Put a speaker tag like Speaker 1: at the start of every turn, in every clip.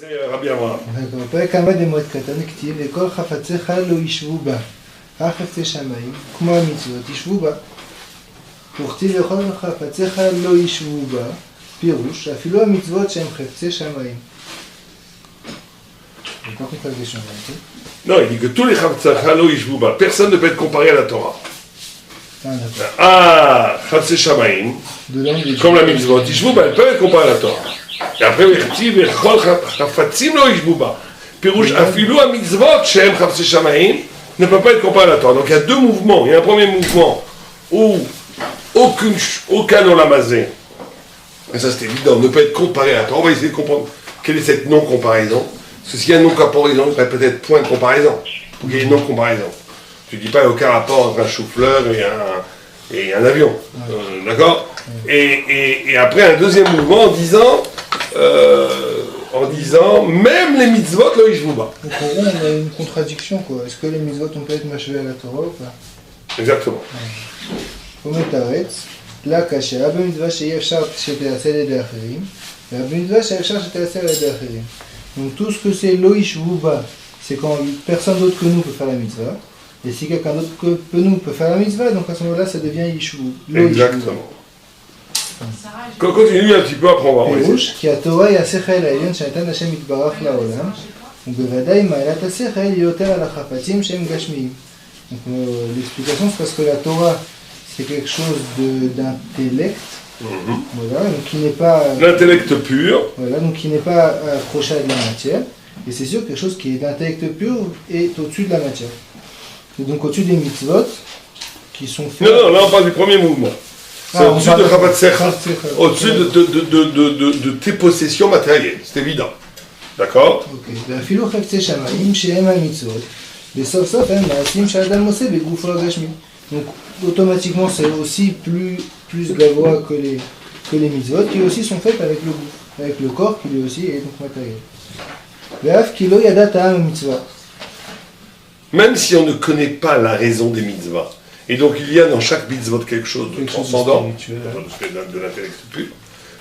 Speaker 1: C'est Rabbi Abraham.
Speaker 2: בפרק עמד במועד קטן כתיב וכל חפציך לא ישבו בה, רק חפצי שמיים, כמו המצוות, ישבו בה. וכתיב וכל חפציך לא ישבו בה, פירוש, אפילו המצוות שהן חפצי שמיים.
Speaker 1: Non, il dit que tous les Chavtzachalo Yishbuba, personne ne peut être comparé à la Torah. Ah, Chavtzei Shamaim, comme la mitzvot, Yishbuba, elle peut être comparée à la Torah. Et après, il dit, Chafatzim lo Yishbuba. Pirouche, Afilou a mitzvot, Shem Chavtzei Shamaim, ne peut pas être comparé à la Torah. Donc il y a deux mouvements. Il y a un premier mouvement où aucun olamazé, et ça c'est évident, ne peut être comparé à la Torah. On va essayer de comprendre quelle est cette non-comparaison. Parce que s'il y a une non-comparaison, il y aurait peut-être point de comparaison. Pour qu'il y ait une non-comparaison. Tu ne dis pas qu'il n'y a aucun rapport entre un chou-fleur et un avion. D'accord ? Et après un deuxième mouvement en disant même les mitzvot, là, ils ne jouent pas.
Speaker 2: Donc en gros, on a une contradiction, quoi. Est-ce que les mitzvot, on peut être machvé à la Torah ou pas ?
Speaker 1: Exactement.
Speaker 2: ומתרץ, לה קשה, במצווה שאי אפשר שתעשה לידי אחרים, ובמצווה שאפשר שתעשה לידי אחרים. Donc tout ce que c'est lo yishvuba, c'est quand personne d'autre que nous peut faire la mitzvah. Et si quelqu'un d'autre que nous peut faire la mitzvah, donc à ce moment-là, ça devient yishvu.
Speaker 1: Exactement. Continue un petit peu, après on va revenir.
Speaker 2: כי התורה היא השכל העליון שנתן השם יתברך לעולם, ובוודאי מעלת השכל היא יותר על החפצים שהם גשמיים. Donc l'explication c'est parce que la Torah c'est quelque chose d'intellect. Voilà, donc qui n'est pas
Speaker 1: l'intellect pur.
Speaker 2: Voilà, donc qui n'est pas accroché à de la matière. Et c'est sûr quelque chose qui est d'intellect pur est au-dessus de la matière. Et donc au-dessus des mitzvot qui sont faits.
Speaker 1: Non, là on parle du premier mouvement. C'est au-dessus de Chavatsecha, au-dessus de tes possessions matérielles, c'est évident. D'accord?
Speaker 2: Ok. ואפילו חפצי שמיים שהם המצוות, בסוף סוף הם מעשים שהאדם עושה בגופו הגשמי. Donc automatiquement c'est aussi plus gavois que les mitzvot qui aussi sont faites avec le corps qui lui aussi est donc matériel.
Speaker 1: Même si on ne connaît pas la raison des mitzvahs, et donc il y a dans chaque mitzvot quelque chose de transcendant, de l'intellect pur,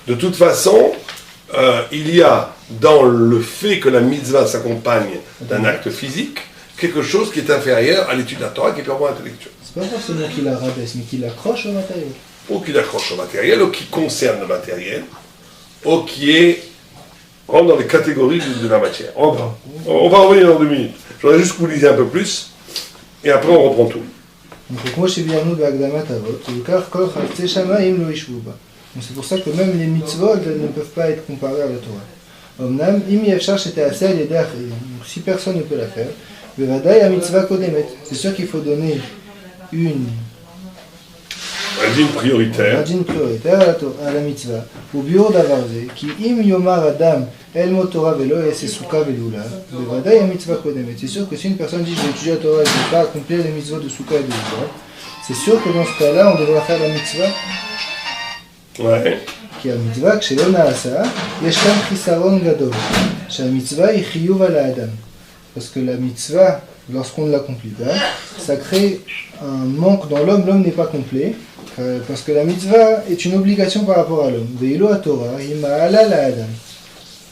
Speaker 1: de toute façon, il y a dans le fait que la mitzvah s'accompagne d'un acte physique, quelque chose qui est inférieur à l'étude de la Torah qui est purement intellectuelle.
Speaker 2: C'est pas forcément qu'il la rabaisse, mais qu'il l'accroche au matériel.
Speaker 1: Ou qui l'accroche au matériel, ou qui concerne le matériel, ou qui rentre dans les catégories de la matière. On va revenir dans 2 minutes. Je voudrais juste que vous lisiez un peu plus, et après on reprend tout.
Speaker 2: Donc c'est pour ça que même les mitzvot ne peuvent pas être comparés à la Torah. Donc si personne ne peut la faire, c'est sûr qu'il faut donner
Speaker 1: un dîme prioritaire
Speaker 2: à la mitzvah. וביאור דבר זה, כי אם יאמר אדם אל מות תורה ולא יעשה סוכה ולולה, בוודאי המצווה קודמת. C'est sûr que si une personne dit je vais étudier la Torah et je ne vais pas accomplir les mitzvot de soukha et de lula, c'est sûr que dans ce cas-là on devra faire la mitzvah.
Speaker 1: Ouais.
Speaker 2: כי המצווה כשלא נעשה, יש כאן חיסרון גדול, שהמצווה היא חיוב על האדם. Parce que la mitzvah, lorsqu'on ne l'accomplit pas, ça crée un manque dans l'homme, l'homme n'est pas complet, parce que la mitzvah est une obligation par rapport à l'homme.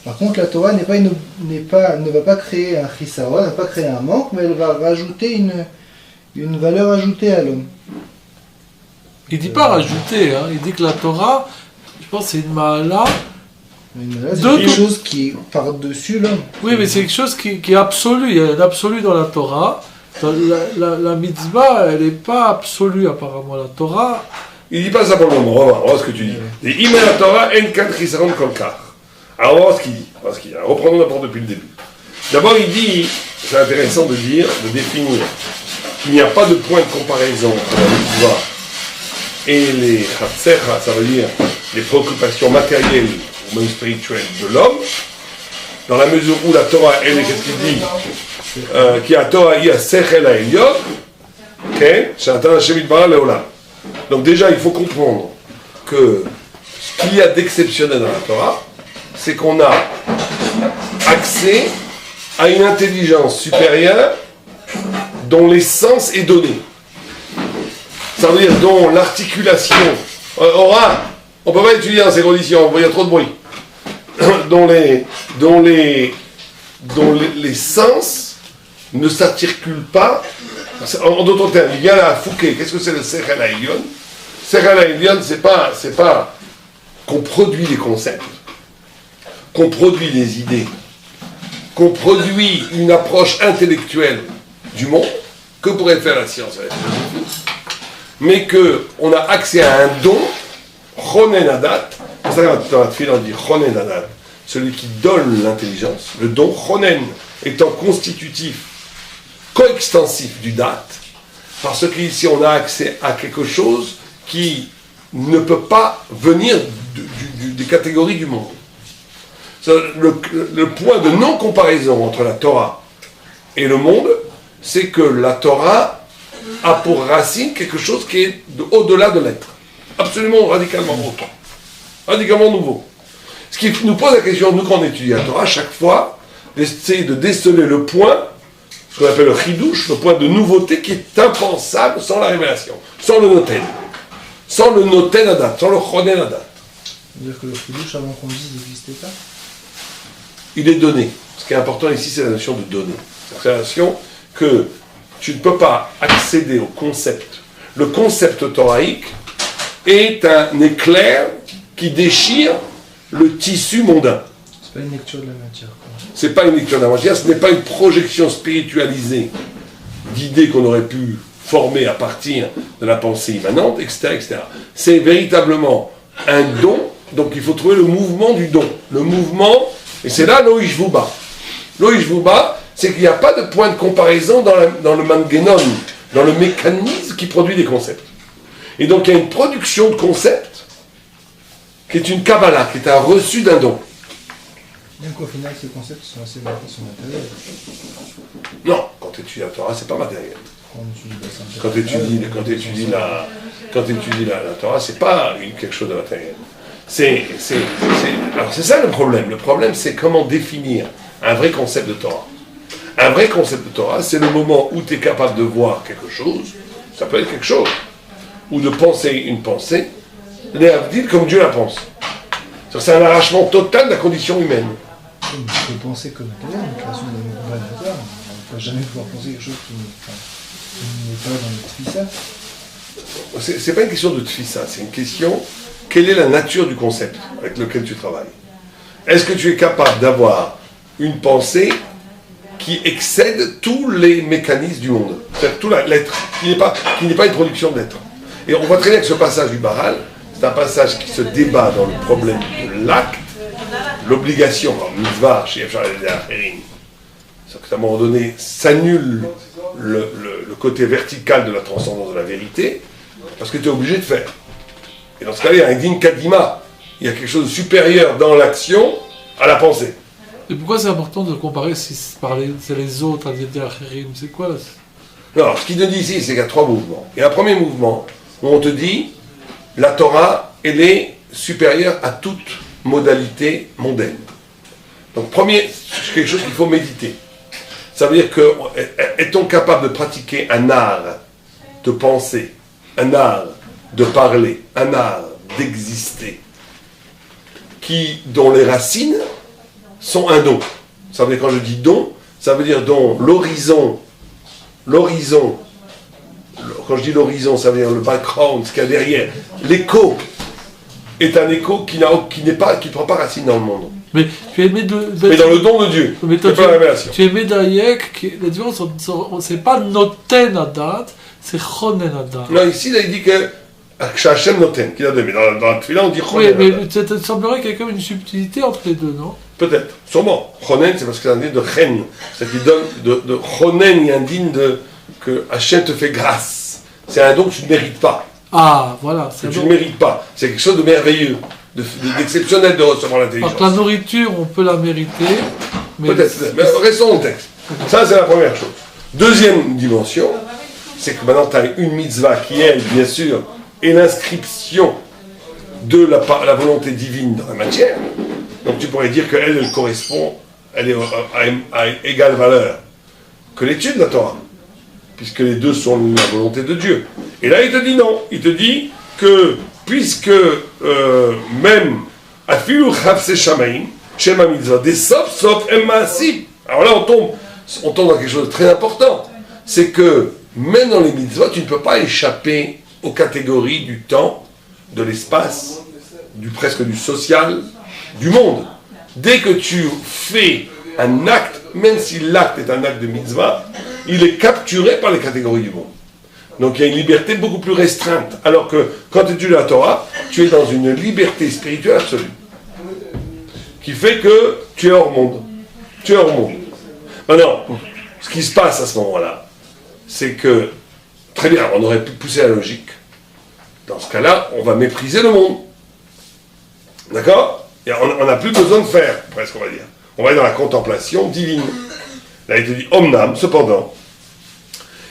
Speaker 2: Par contre, la Torah ne va pas créer un chisaron, ne va pas créer un manque, mais elle va rajouter une valeur ajoutée à l'homme.
Speaker 3: Il ne dit pas rajouter, hein. Il dit que la Torah, je pense que c'est une ma'ala.
Speaker 2: C'est quelque chose qui est par-dessus l'homme.
Speaker 3: Oui, mais c'est quelque chose qui est absolu. Il y a un absolu dans la Torah. La mitzvah, elle n'est pas absolue apparemment. La Torah.
Speaker 1: Il ne dit pas ça pour le moment. On va voir ce que tu dis. Il dit la Torah en kan chisaron kolkar. Alors on va voir ce qu'il dit. Reprenons d'abord depuis le début. D'abord, il dit, c'est intéressant de définir qu'il n'y a pas de point de comparaison entre la mitzvah et les chatzecha, ça veut dire les préoccupations matérielles ou même spirituelles de l'homme, dans la mesure où la Torah, elle est, qu'est-ce qu'il dit qui a Torah, il y a sechel ha'elyon, ok, she'natan Hashem yitbarach le'olam. Donc déjà, il faut comprendre que ce qu'il y a d'exceptionnel dans la Torah, c'est qu'on a accès à une intelligence supérieure dont l'essence est donnée. Ça veut dire dont l'articulation aura. On ne peut pas étudier dans ces conditions, il y a trop de bruit. les sens ne s'articulent pas. En d'autres termes, il y a la Fouquet. Qu'est-ce que c'est le Sechel HaElyon? Sechel HaElyon, c'est pas qu'on produit des concepts, qu'on produit des idées, qu'on produit une approche intellectuelle du monde, que pourrait faire la science et la philosophie, mais qu'on a accès à un don, Chonen Adat. C'est ça que dans la Tfila on dit Chonen Adat, celui qui donne l'intelligence, le don Chonen étant constitutif, coextensif du Dat, parce qu'ici on a accès à quelque chose qui ne peut pas venir des catégories du monde. Le point de non-comparaison entre la Torah et le monde, c'est que la Torah a pour racine quelque chose qui est au-delà de l'être. Absolument radicalement autre. Radicalement nouveau. Ce qui nous pose la question, nous quand on étudie la Torah, chaque fois, d'essayer de déceler le point, ce qu'on appelle le chidouche, le point de nouveauté qui est impensable sans la révélation, sans le noten. Sans le noten adat, sans le chonen adat.
Speaker 2: C'est-à-dire que le chidouche, avant qu'on dise, n'existait pas.
Speaker 1: Il est donné. Ce qui est important ici, c'est la notion de donner. C'est la notion que tu ne peux pas accéder au concept. Le concept thoraïque est un éclair qui déchire le tissu mondain.
Speaker 2: C'est pas une lecture de la matière.
Speaker 1: C'est pas une lecture de la matière, ce n'est pas une projection spiritualisée d'idées qu'on aurait pu former à partir de la pensée immanente, etc., etc. C'est véritablement un don, donc il faut trouver le mouvement du don. Le mouvement, et c'est là l'Oishvuba. L'Oishvuba, c'est qu'il n'y a pas de point de comparaison dans le mangenon, dans le mécanisme qui produit des concepts. Et donc il y a une production de concepts qui est une Kabbalah, qui est un reçu d'un don.
Speaker 2: Donc au final, ces concepts sont assez matériels.
Speaker 1: Non, quand tu étudies la Torah, c'est pas matériel. Quand tu étudies la Torah, c'est pas quelque chose de matériel. Alors c'est ça le problème. Le problème, c'est comment définir un vrai concept de Torah. Un vrai concept de Torah, c'est le moment où tu es capable de voir quelque chose, ça peut être quelque chose, ou de penser une pensée, les avdil comme Dieu la pense. C'est un arrachement total de la condition humaine.
Speaker 2: On peut penser comme tel, une création d'un novateur. On ne peut jamais pouvoir penser quelque chose qui n'est pas dans le tfissa.
Speaker 1: C'est pas une question de tfissa, c'est une question, quelle est la nature du concept avec lequel tu travailles? Est-ce que tu es capable d'avoir une pensée qui excède tous les mécanismes du monde, c'est-à-dire tout l'être, qui n'est pas une production d'être. Et on voit très bien que ce passage du Baral, c'est un passage qui se débat dans le problème de l'acte, l'obligation, mitzvah, chez Erin, c'est qu'à un moment donné, s'annule le côté vertical de la transcendance de la vérité, parce que tu es obligé de faire. Et dans ce cas-là, il y a un din kadima, il y a quelque chose de supérieur dans l'action à la pensée.
Speaker 3: Et pourquoi c'est important de comparer si c'est les autres, c'est quoi là?
Speaker 1: Non, ce qu'il te dit ici, c'est qu'il y a trois mouvements. Il y a un premier mouvement où on te dit la Torah, elle est supérieure à toute modalité mondaine. Donc, premier, c'est quelque chose qu'il faut méditer. Ça veut dire que, est-on capable de pratiquer un art de penser, un art de parler, un art d'exister, dont les racines sont un don. Ça veut dire, quand je dis don, ça veut dire dont l'horizon, quand je dis l'horizon, ça veut dire le background, ce qu'il y a derrière, l'écho est un écho qui ne prend pas racine dans le monde.
Speaker 3: Mais tu es mais
Speaker 1: dans le don de Dieu, c'est pas la révélation.
Speaker 3: Tu es Médaillek, la différence, c'est pas Noten Adat, c'est Chonen Adat.
Speaker 1: Non, ici, là, il dit que Hachem Noten, qu'il a donné, mais dans la Tfila, on dit
Speaker 3: Oui,
Speaker 1: Chonen.
Speaker 3: mais il semblerait qu'il y ait quand même une subtilité entre les deux, non?
Speaker 1: Peut-être, sûrement. Chonen, c'est parce que c'est un digne de Chen. C'est-à-dire qu'il donne de Chonen, il y a un digne que Hachem te fait grâce. C'est un don que tu ne mérites pas.
Speaker 3: Ah, voilà.
Speaker 1: Que tu ne mérites pas. C'est quelque chose de merveilleux, d'exceptionnel de recevoir l'intelligence.
Speaker 3: Donc la nourriture, on peut la mériter.
Speaker 1: Peut-être, mais restons au texte. Ça, c'est la première chose. Deuxième dimension, c'est que maintenant tu as une mitzvah qui, elle, bien sûr, est l'inscription de la volonté divine dans la matière. Donc tu pourrais dire qu'elle correspond, elle est à égale valeur que l'étude de la Torah, puisque les deux sont la volonté de Dieu. Et là, il te dit non. Il te dit que, puisque même Afilu Chavse Shamaim, Shema mitzvah, des sof emmaasib. Alors là, on tombe dans quelque chose de très important. C'est que, même dans les mitzvot, tu ne peux pas échapper aux catégories du temps, de l'espace, presque du social, du monde. Dès que tu fais un acte, même si l'acte est un acte de mitzvah, il est capturé par les catégories du monde. Donc il y a une liberté beaucoup plus restreinte. Alors que quand tu étudies la Torah, tu es dans une liberté spirituelle absolue. Qui fait que tu es hors monde. Tu es hors monde. Maintenant, ce qui se passe à ce moment-là, c'est que, très bien, on aurait pu pousser la logique. Dans ce cas-là, on va mépriser le monde. D'accord? Et on n'a plus besoin de faire, presque on va dire. On va être dans la contemplation divine. Là, il te dit, omnam, cependant,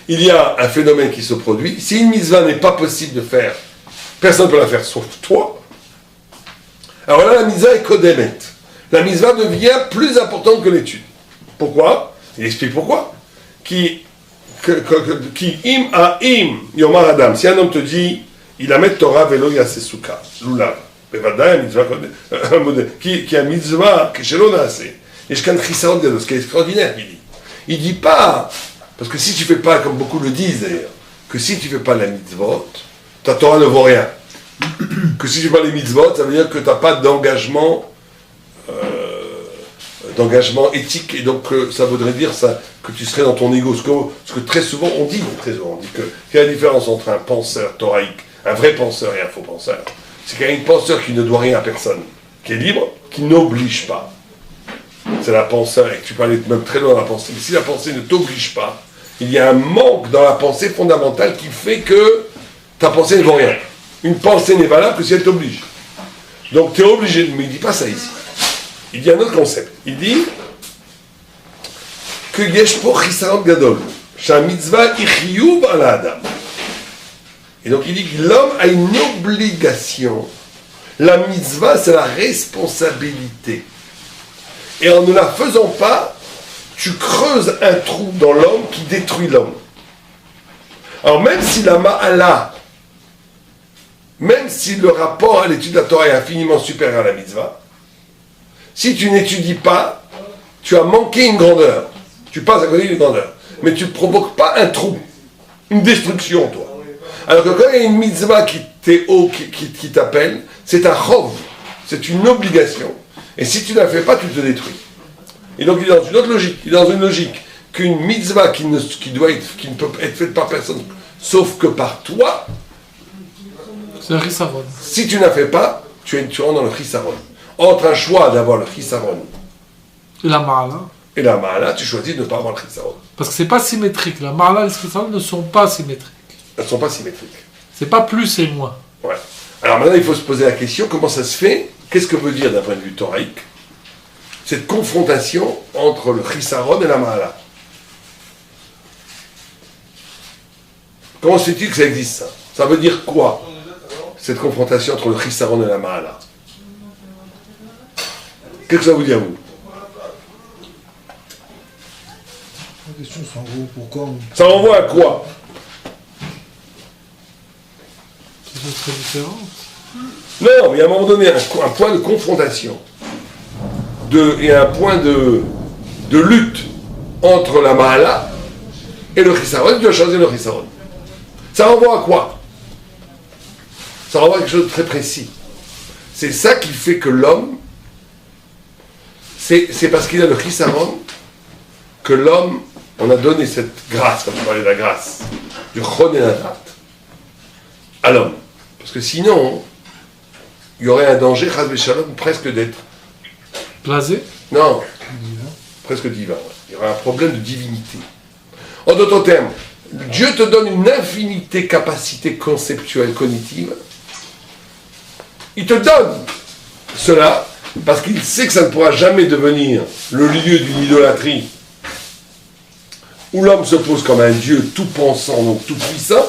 Speaker 1: il y a un phénomène qui se produit. Si une mitzvah n'est pas possible de faire, personne ne peut la faire sauf toi. Alors là, la mitzvah est kodemet. La mitzvah devient plus importante que l'étude. Pourquoi? Il explique pourquoi. Qui im a im yomar adam. Si un homme te dit, il a met Torah velo yasesuka, lulav. Qui a mitzvah, que shelo naase. Et je canne chisaron de ce qui est extraordinaire, il dit. Il dit pas, parce que si tu fais pas, comme beaucoup le disent d'ailleurs, que si tu fais pas la mitzvot, ta Torah ne vaut rien. Que si tu fais pas les mitzvot, ça veut dire que tu n'as pas d'engagement éthique, et donc ça voudrait dire ça, que tu serais dans ton ego. Ce que très souvent on dit qu'il y a la différence entre un penseur thoraïque, un vrai penseur et un faux penseur. C'est qu'il y a un penseur qui ne doit rien à personne, qui est libre, qui n'oblige pas. C'est la penseur, et tu peux aller même très loin dans la pensée, mais si la pensée ne t'oblige pas, il y a un manque dans la pensée fondamentale qui fait que ta pensée ne vaut rien. Une pensée n'est valable que si elle t'oblige. Donc tu es obligé, mais il ne dit pas ça ici. Il dit un autre concept. Il dit que yesh po chisaron gadol, sha mitzvah ichiyuv al adam. Et donc il dit que l'homme a une obligation. La mitzvah, c'est la responsabilité. Et en ne la faisant pas, tu creuses un trou dans l'homme qui détruit l'homme. Alors même si la ma'ala, même si le rapport à l'étude de la Torah est infiniment supérieur à la mitzvah, si tu n'étudies pas, tu as manqué une grandeur. Tu passes à côté d'une grandeur. Mais tu ne provoques pas un trou, une destruction, toi. Alors que quand il y a une mitzvah qui t'appelle, c'est un chov, c'est une obligation. Et si tu ne la fais pas, tu te détruis. Et donc il est dans une autre logique. Il est dans une logique qu'une mitzvah qui ne peut être faite par personne, sauf que par toi,
Speaker 3: c'est un chisaron.
Speaker 1: Si tu ne la fais pas, tu rentres dans le chisaron. Entre un choix d'avoir le chisaron
Speaker 3: et la ma'ala.
Speaker 1: Et la ma'ala, tu choisis de ne pas avoir le chisaron.
Speaker 3: Parce que c'est pas symétrique. La ma'ala et le chisaron ne sont pas symétriques.
Speaker 1: Elles ne sont pas symétriques.
Speaker 3: C'est pas plus et moins.
Speaker 1: Ouais. Alors maintenant, il faut se poser la question, comment ça se fait? Qu'est-ce que veut dire d'un point de vue thoraïque cette confrontation entre le chisaron et la ma'ala? Comment se fait-il que ça existe, ça? Ça veut dire quoi, cette confrontation entre le chisaron et la ma'ala? Qu'est-ce que ça vous dit à vous?
Speaker 2: La question, c'est en gros pourquoi
Speaker 1: Ça renvoie à quoi?
Speaker 3: C'est très différent.
Speaker 1: Non, mais à un moment donné, un point de confrontation et un point de lutte entre la ma'ala et le chisaron, tu dois choisir le chisaron. Ça renvoie à quoi? Ça renvoie à quelque chose de très précis. C'est ça qui fait que l'homme, c'est parce qu'il a le chisaron que l'homme, on a donné cette grâce, comme tu parlais de la grâce, du chon et nadat, à l'homme. Parce que sinon, il y aurait un danger, chas v'shalom, presque d'être...
Speaker 3: Blasé?
Speaker 1: Non, presque divin. Il y aurait un problème de divinité. En d'autres termes, Dieu te donne une infinité capacité conceptuelle, cognitive. Il te donne cela parce qu'il sait que ça ne pourra jamais devenir le lieu d'une idolâtrie où l'homme se pose comme un Dieu tout pensant, donc tout puissant,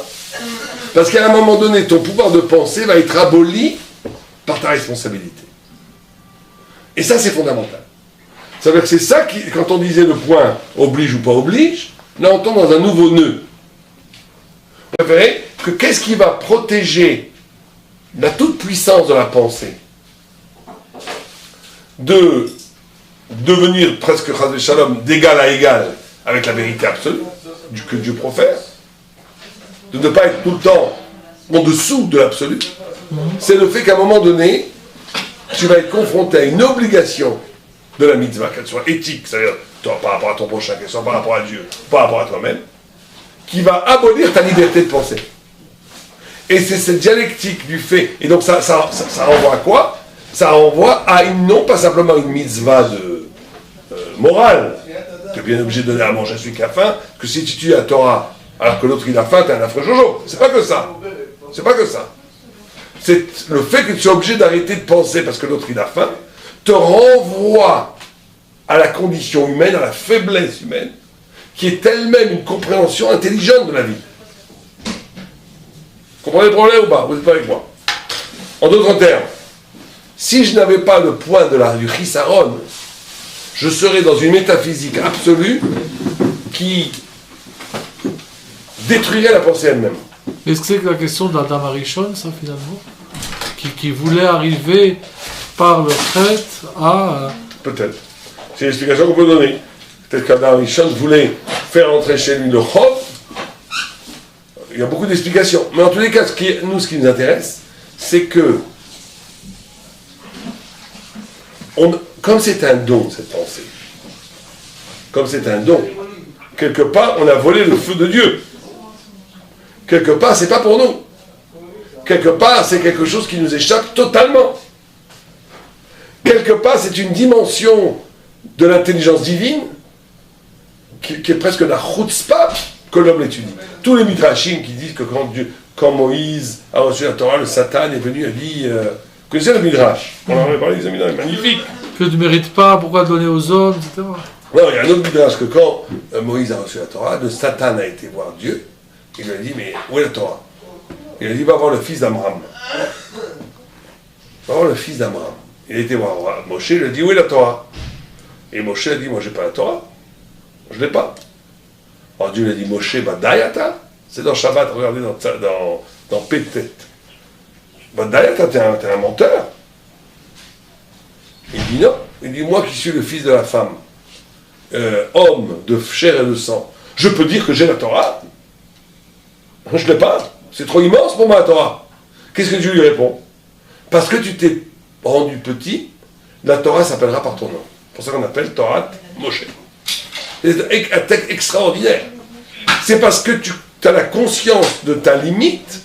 Speaker 1: parce qu'à un moment donné, ton pouvoir de pensée va être aboli par ta responsabilité. Et ça, c'est fondamental. Ça veut dire que c'est ça qui, quand on disait le point oblige ou pas oblige, là on tombe dans un nouveau nœud. Vous verrez que qu'est-ce qui va protéger la toute-puissance de la pensée de devenir presque chas de shalom d'égal à égal avec la vérité absolue que Dieu profère, de ne pas être tout le temps en dessous de l'absolu, c'est le fait qu'à un moment donné, tu vas être confronté à une obligation de la mitzvah, qu'elle soit éthique, c'est-à-dire par rapport à ton prochain, qu'elle soit par rapport à Dieu, par rapport à toi-même, qui va abolir ta liberté de penser. Et c'est cette dialectique du fait, et donc ça renvoie à quoi? Ça renvoie à non pas simplement une mitzvah morale, tu es bien obligé de donner à manger à celui qui a faim, que si tu tues la Torah alors que l'autre il a faim, t'es un affreux Jojo. C'est pas que ça. C'est pas que ça. C'est le fait que tu sois obligé d'arrêter de penser parce que l'autre il a faim, te renvoie à la condition humaine, à la faiblesse humaine, qui est elle-même une compréhension intelligente de la vie. Vous comprenez le problème ou pas? Vous n'êtes pas avec moi? En d'autres termes, si je n'avais pas le point du chisaron, je serais dans une métaphysique absolue qui détruirait la pensée elle-même.
Speaker 3: Est-ce que c'est la question d'Adam Arishon, ça, finalement, qui voulait arriver par le fait à...
Speaker 1: Peut-être. C'est l'explication qu'on peut donner. Peut-être qu'Adam Arishon voulait faire entrer chez lui le chov. Il y a beaucoup d'explications. Mais en tous les cas, ce qui nous intéresse, c'est que comme c'est un don, cette pensée, comme c'est un don, quelque part, on a volé le feu de Dieu. Quelque part, c'est pas pour nous. Quelque part, c'est quelque chose qui nous échappe totalement. Quelque part, c'est une dimension de l'intelligence divine qui est presque la chutzpah que l'homme l'étudie. Tous les midrashim qui disent que quand Moïse a reçu la Torah, le Satan est venu et a dit... Vous connaissez le midrash? On en avait parlé, les amis, magnifique.
Speaker 3: Que tu ne mérites pas, pourquoi donner aux hommes, etc.
Speaker 1: Non, il y a un autre midrash que quand Moïse a reçu la Torah, le Satan a été voir Dieu. Il lui a dit, mais où est la Torah? Il a dit, va voir le fils d'Amram. Va voir le fils d'Amram. Il a été voir Moshe, il a dit, où est la Torah? Et Moshe a dit, moi j'ai pas la Torah. Je l'ai pas. Alors Dieu lui a dit, Moshe, Badayata. C'est dans Shabbat, regardez dans Pétet. Badayata, t'es un menteur. Il dit non. Il dit, moi qui suis le fils de la femme, homme de chair et de sang, je peux dire que j'ai la Torah? Je ne l'ai pas. C'est trop immense pour moi, la Torah. Qu'est-ce que Dieu lui répond? Parce que tu t'es rendu petit, la Torah s'appellera par ton nom. C'est pour ça qu'on appelle Torah Moshe. C'est un texte extraordinaire. C'est parce que tu as la conscience de ta limite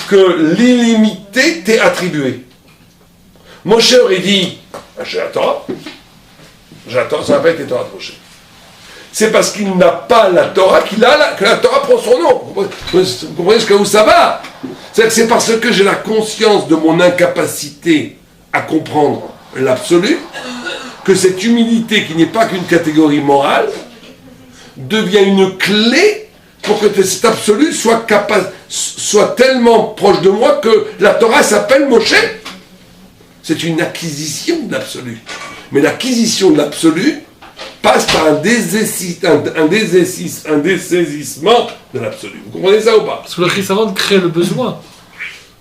Speaker 1: que l'illimité t'est attribuée. Moshe aurait dit, j'ai la Torah. J'ai la Torah, ça n'a pas été Torah de Moshe. C'est parce qu'il n'a pas la Torah que la Torah prend son nom. Vous comprenez jusqu'à où ça va? C'est parce que j'ai la conscience de mon incapacité à comprendre l'absolu que cette humilité, qui n'est pas qu'une catégorie morale, devient une clé pour que cet absolu soit tellement proche de moi que la Torah s'appelle Moshe. C'est une acquisition de l'absolu. Mais l'acquisition de l'absolu passe par un dessaisissement de l'absolu. Vous comprenez ça ou pas?
Speaker 3: Parce que le chisaron crée le besoin.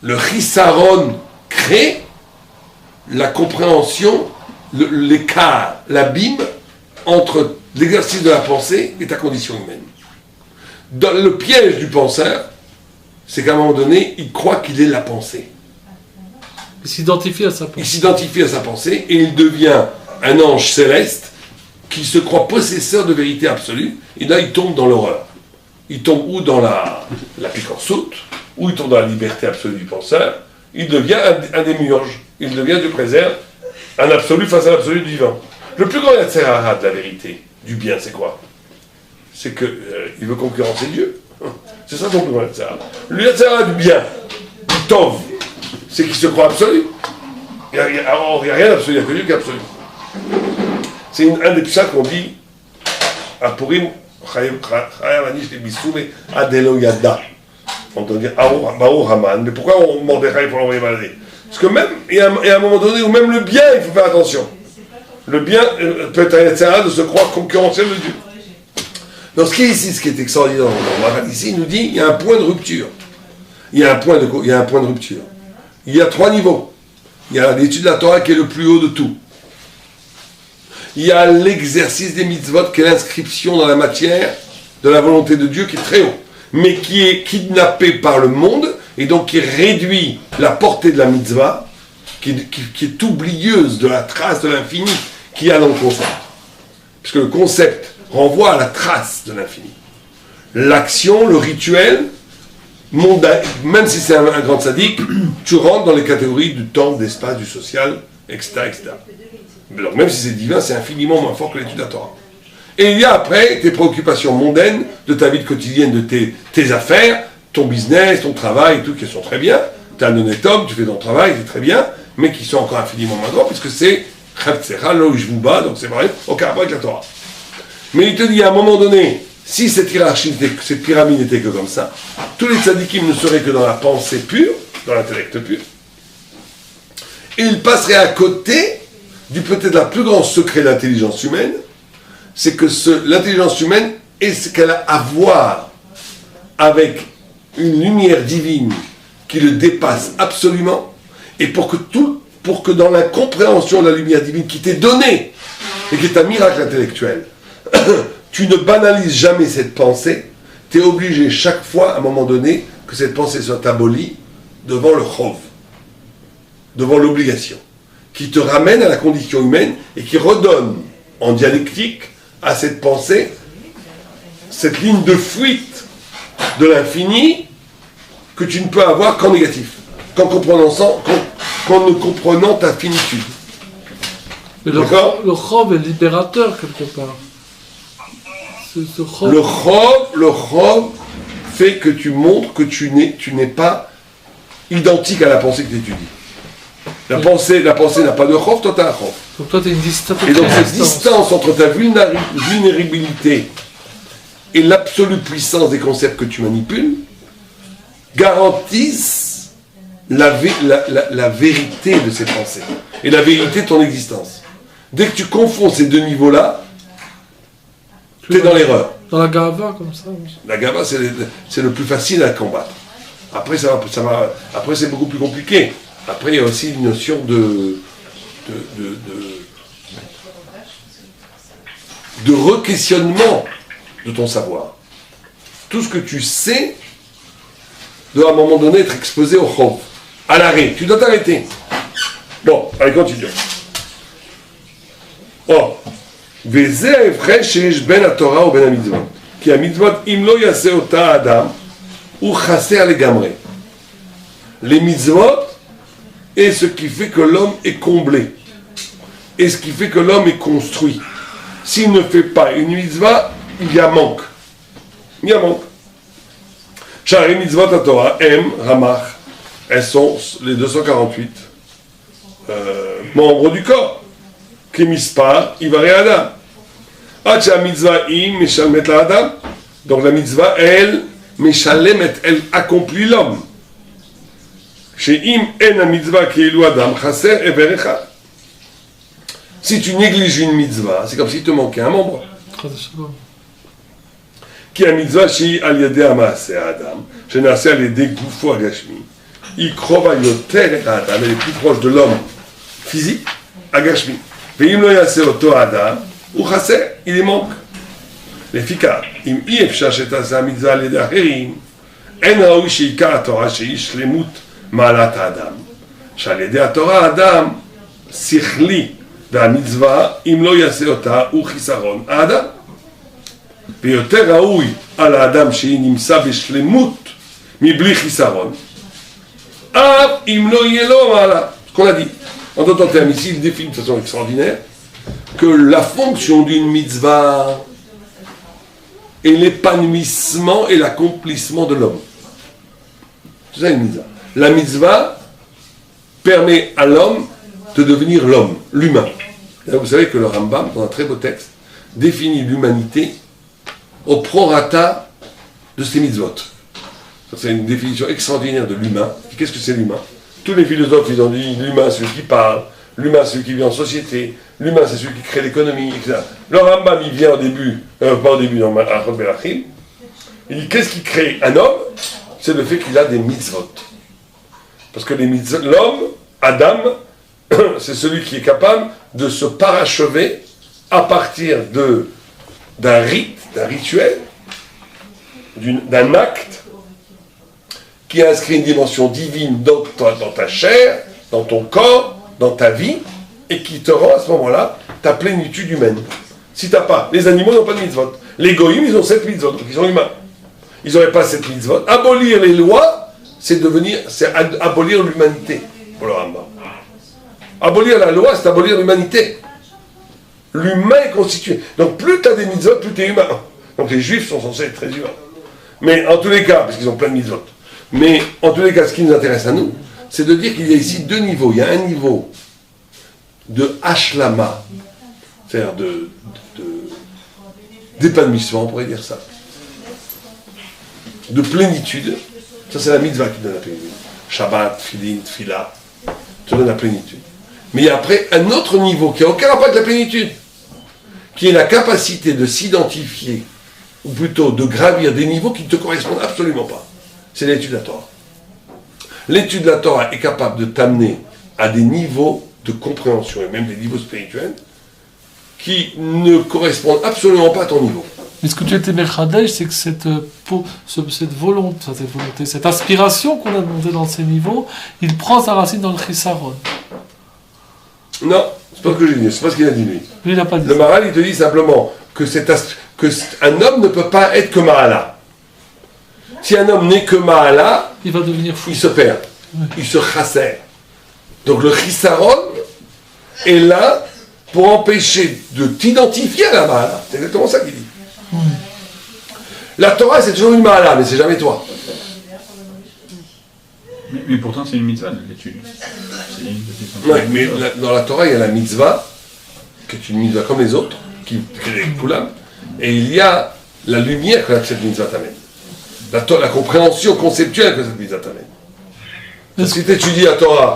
Speaker 1: Le chisaron crée la compréhension, l'écart, l'abîme entre l'exercice de la pensée et ta condition humaine. Dans le piège du penseur, c'est qu'à un moment donné, il croit qu'il est la pensée.
Speaker 3: Il s'identifie à sa pensée.
Speaker 1: Il s'identifie à sa pensée et il devient un ange céleste qui se croit possesseur de vérité absolue, et là il tombe dans l'horreur. Il tombe ou dans la piquançoute, ou il tombe dans la liberté absolue du penseur, il devient un démiurge, il devient, Dieu préserve, un absolu face à l'absolu du vivant. Le plus grand yatzerara de la vérité, du bien, c'est quoi? C'est qu'il veut concurrencer Dieu. C'est ça son plus grand yatzerara. Le yatzerara du bien, du tov, c'est qu'il se croit absolu. Il n'y a rien d'absolu, il n'y a que Dieu qui est absolu. C'est un des psats qu'on dit à Purim, on doit dire Baruch Haman. Mais pourquoi on Mordechai pour l'envoyer balader? Parce que même, il y a un moment donné où même le bien, il faut faire attention. Le bien peut être un yatzerara de se croire concurrentiel de Dieu. Donc ce qui est extraordinaire dans Maral ici, il nous dit il y a un point de rupture. Il y a un point de rupture. Il y a 3 niveaux. Il y a l'étude de la Torah qui est le plus haut de tout. il y a l'exercice des mitzvot, qui est l'inscription dans la matière de la volonté de Dieu qui est très haut, mais qui est kidnappé par le monde, et donc qui réduit la portée de la mitzvah, qui est oublieuse de la trace de l'infini qu'il y a dans le concept. Puisque le concept renvoie à la trace de l'infini. L'action, le rituel, même si c'est un grand sadique, tu rentres dans les catégories du temps, de l'espace, du social, etc., etc. Donc même si c'est divin, c'est infiniment moins fort que l'étude de la Torah. Et il y a après tes préoccupations mondaines de ta vie quotidienne, de tes affaires, ton business, ton travail, et tout, qui sont très bien. Tu es un honnête homme, tu fais ton travail, c'est très bien, mais qui sont encore infiniment moins grands, puisque c'est là où je vous bats, donc c'est vrai, aucun rapport avec la Torah. Mais il te dit à un moment donné, si cette hiérarchie, cette pyramide n'était que comme ça, tous les tzadikim ne seraient que dans la pensée pure, dans l'intellect pur, et ils passeraient à côté du peut-être la plus grand secret de l'intelligence humaine, c'est que l'intelligence humaine est ce qu'elle a à voir avec une lumière divine qui le dépasse absolument, et pour que dans la compréhension de la lumière divine qui t'est donnée, et qui est un miracle intellectuel, tu ne banalises jamais cette pensée, tu es obligé chaque fois, à un moment donné, que cette pensée soit abolie devant le chov, devant l'obligation, qui te ramène à la condition humaine et qui redonne en dialectique à cette pensée cette ligne de fuite de l'infini que tu ne peux avoir qu'en négatif, qu'en ne comprenant ta finitude.
Speaker 3: Mais le chov est libérateur quelque part.
Speaker 1: Le chov fait que tu montres que tu n'es pas identique à la pensée que tu étudies. La pensée n'a pas de chov, toi tu as un chov.
Speaker 3: Donc toi tu as une distance.
Speaker 1: Et donc cette distance entre ta vulnérabilité et l'absolue puissance des concepts que tu manipules garantissent la vérité de ces pensées et la vérité de ton existence. Dès que tu confonds ces deux niveaux-là, tu es dans l'erreur.
Speaker 3: Dans la gava, comme ça.
Speaker 1: La gava, c'est le plus facile à combattre. Après, après c'est beaucoup plus compliqué. Après, il y a aussi une notion de re-questionnement de ton savoir. Tout ce que tu sais doit à un moment donné être exposé au chov, à l'arrêt. Tu dois t'arrêter. Bon, allez, continuons. Oh. וזה ההבחן שיש בין התורה ובין המצוות. כי המצוות, אם לא יעשה אותה האדם, הוא חסר לגמרי. Les mitzvot est ce qui fait que l'homme est comblé. Et ce qui fait que l'homme est construit. S'il ne fait pas une mitzvah, il y a manque. Il y a manque. Shari mitzvot à Torah, Ramach, elles sont les 248 membres du corps. Kemispa, Ivaré Adam. Acha mitzvah im, Meshalmet la Adam. Donc la mitzvah, elle, Meshalemet, elle accomplit l'homme. Chez im en a mitzvah qui est Adam, Chaser et Berecha. Si tu négliges une mitzvah, c'est comme s'il te manquait un membre. Qui a mitzvah chez Aliade Amas et Adam, je n'ai assez à l'aider Goufo Agashmi. Il krova yoter et Adam, elle est plus proche de l'homme physique, Agashmi. ואם לא יעשה אותו האדם, הוא חסר, il manque. לפיכך, אם אי אפשר שתעשה המצווה על ידי אחרים, אין ראוי שעיקר התורה שהיא שלמות מעלת האדם. שעל ידי התורה האדם שכלי, והמצווה, אם לא יעשה אותה, הוא חיסרון האדם. ויותר ראוי על האדם שהיא נמצא בשלמות מבלי חיסרון, אף אם לא יהיה לו מעלה. ce qu'on a dit. En d'autres termes, ici, il définit de façon extraordinaire que la fonction d'une mitzvah est l'épanouissement et l'accomplissement de l'homme. C'est ça une mitzvah. La mitzvah permet à l'homme de devenir l'homme, l'humain. Vous savez que le Rambam, dans un très beau texte, définit l'humanité au prorata de ses mitzvot. C'est une définition extraordinaire de l'humain. Qu'est-ce que c'est l'humain? Tous les philosophes, ils ont dit l'humain, c'est celui qui parle, l'humain, c'est celui qui vit en société, l'humain, c'est celui qui crée l'économie, etc. Le Rambam, il vient au début, pas au début, dans Achot Berachim, il dit qu'est-ce qui crée un homme? C'est le fait qu'il a des mitzvot. Parce que l'homme, Adam, c'est celui qui est capable de se parachever à partir d'un rite, d'un rituel, d'un acte qui inscrit une dimension divine dans ta chair, dans ton corps, dans ta vie, et qui te rend à ce moment-là ta plénitude humaine. Si t'as pas, les animaux n'ont pas de mitzvot. Les goïms, ils ont 7 mitzvot, donc ils sont humains. Ils n'auraient pas 7 mitzvot. Abolir les lois, c'est abolir l'humanité, pour le Rambam. Abolir la loi, c'est abolir l'humanité. L'humain est constitué. Donc plus tu as des mitzvot, plus tu es humain. Donc les juifs sont censés être très humains. Mais en tous les cas, parce qu'ils ont plein de mitzvot, mais en tous les cas, ce qui nous intéresse à nous, c'est de dire qu'il y a ici 2 niveaux. Il y a un niveau de hashlama, c'est-à-dire d'épanouissement, on pourrait dire ça, de plénitude. Ça, c'est la mitzvah qui donne la plénitude. Shabbat, Tfilin, Tfila, te donne la plénitude. Mais il y a après un autre niveau qui n'a aucun rapport avec la plénitude, qui est la capacité de s'identifier, ou plutôt de gravir des niveaux qui ne te correspondent absolument pas. C'est l'étude de la Torah. L'étude de la Torah est capable de t'amener à des niveaux de compréhension, et même des niveaux spirituels, qui ne correspondent absolument pas à ton niveau.
Speaker 3: Mais ce que tu étais Mechadej, c'est que cette volonté, cette aspiration qu'on a demandé dans ces niveaux, il prend sa racine dans le Chisaron.
Speaker 1: Non, c'est pas ce que j'ai dit, c'est pas ce qu'il a dit lui.
Speaker 3: Lui, il n'a pas dit
Speaker 1: le Maharal, il te dit simplement que un homme ne peut pas être que Mahala. Si un homme n'est que Mahala,
Speaker 3: il va devenir fou.
Speaker 1: Il se perd, il se chasser. Donc le Chisaron est là pour empêcher de t'identifier à la Mahala. C'est exactement ça qu'il dit. La Torah, c'est toujours une Mahala, mais c'est jamais toi.
Speaker 4: Mais pourtant, c'est une mitzvah, l'étude.
Speaker 1: Ouais, mais dans la Torah, il y a la mitzvah, qui est une mitzvah comme les autres, qui est Koulam, et il y a la lumière que cette mitzvah t'amène. La compréhension conceptuelle que cette mitzvah t'amène. Parce que si tu étudies la Torah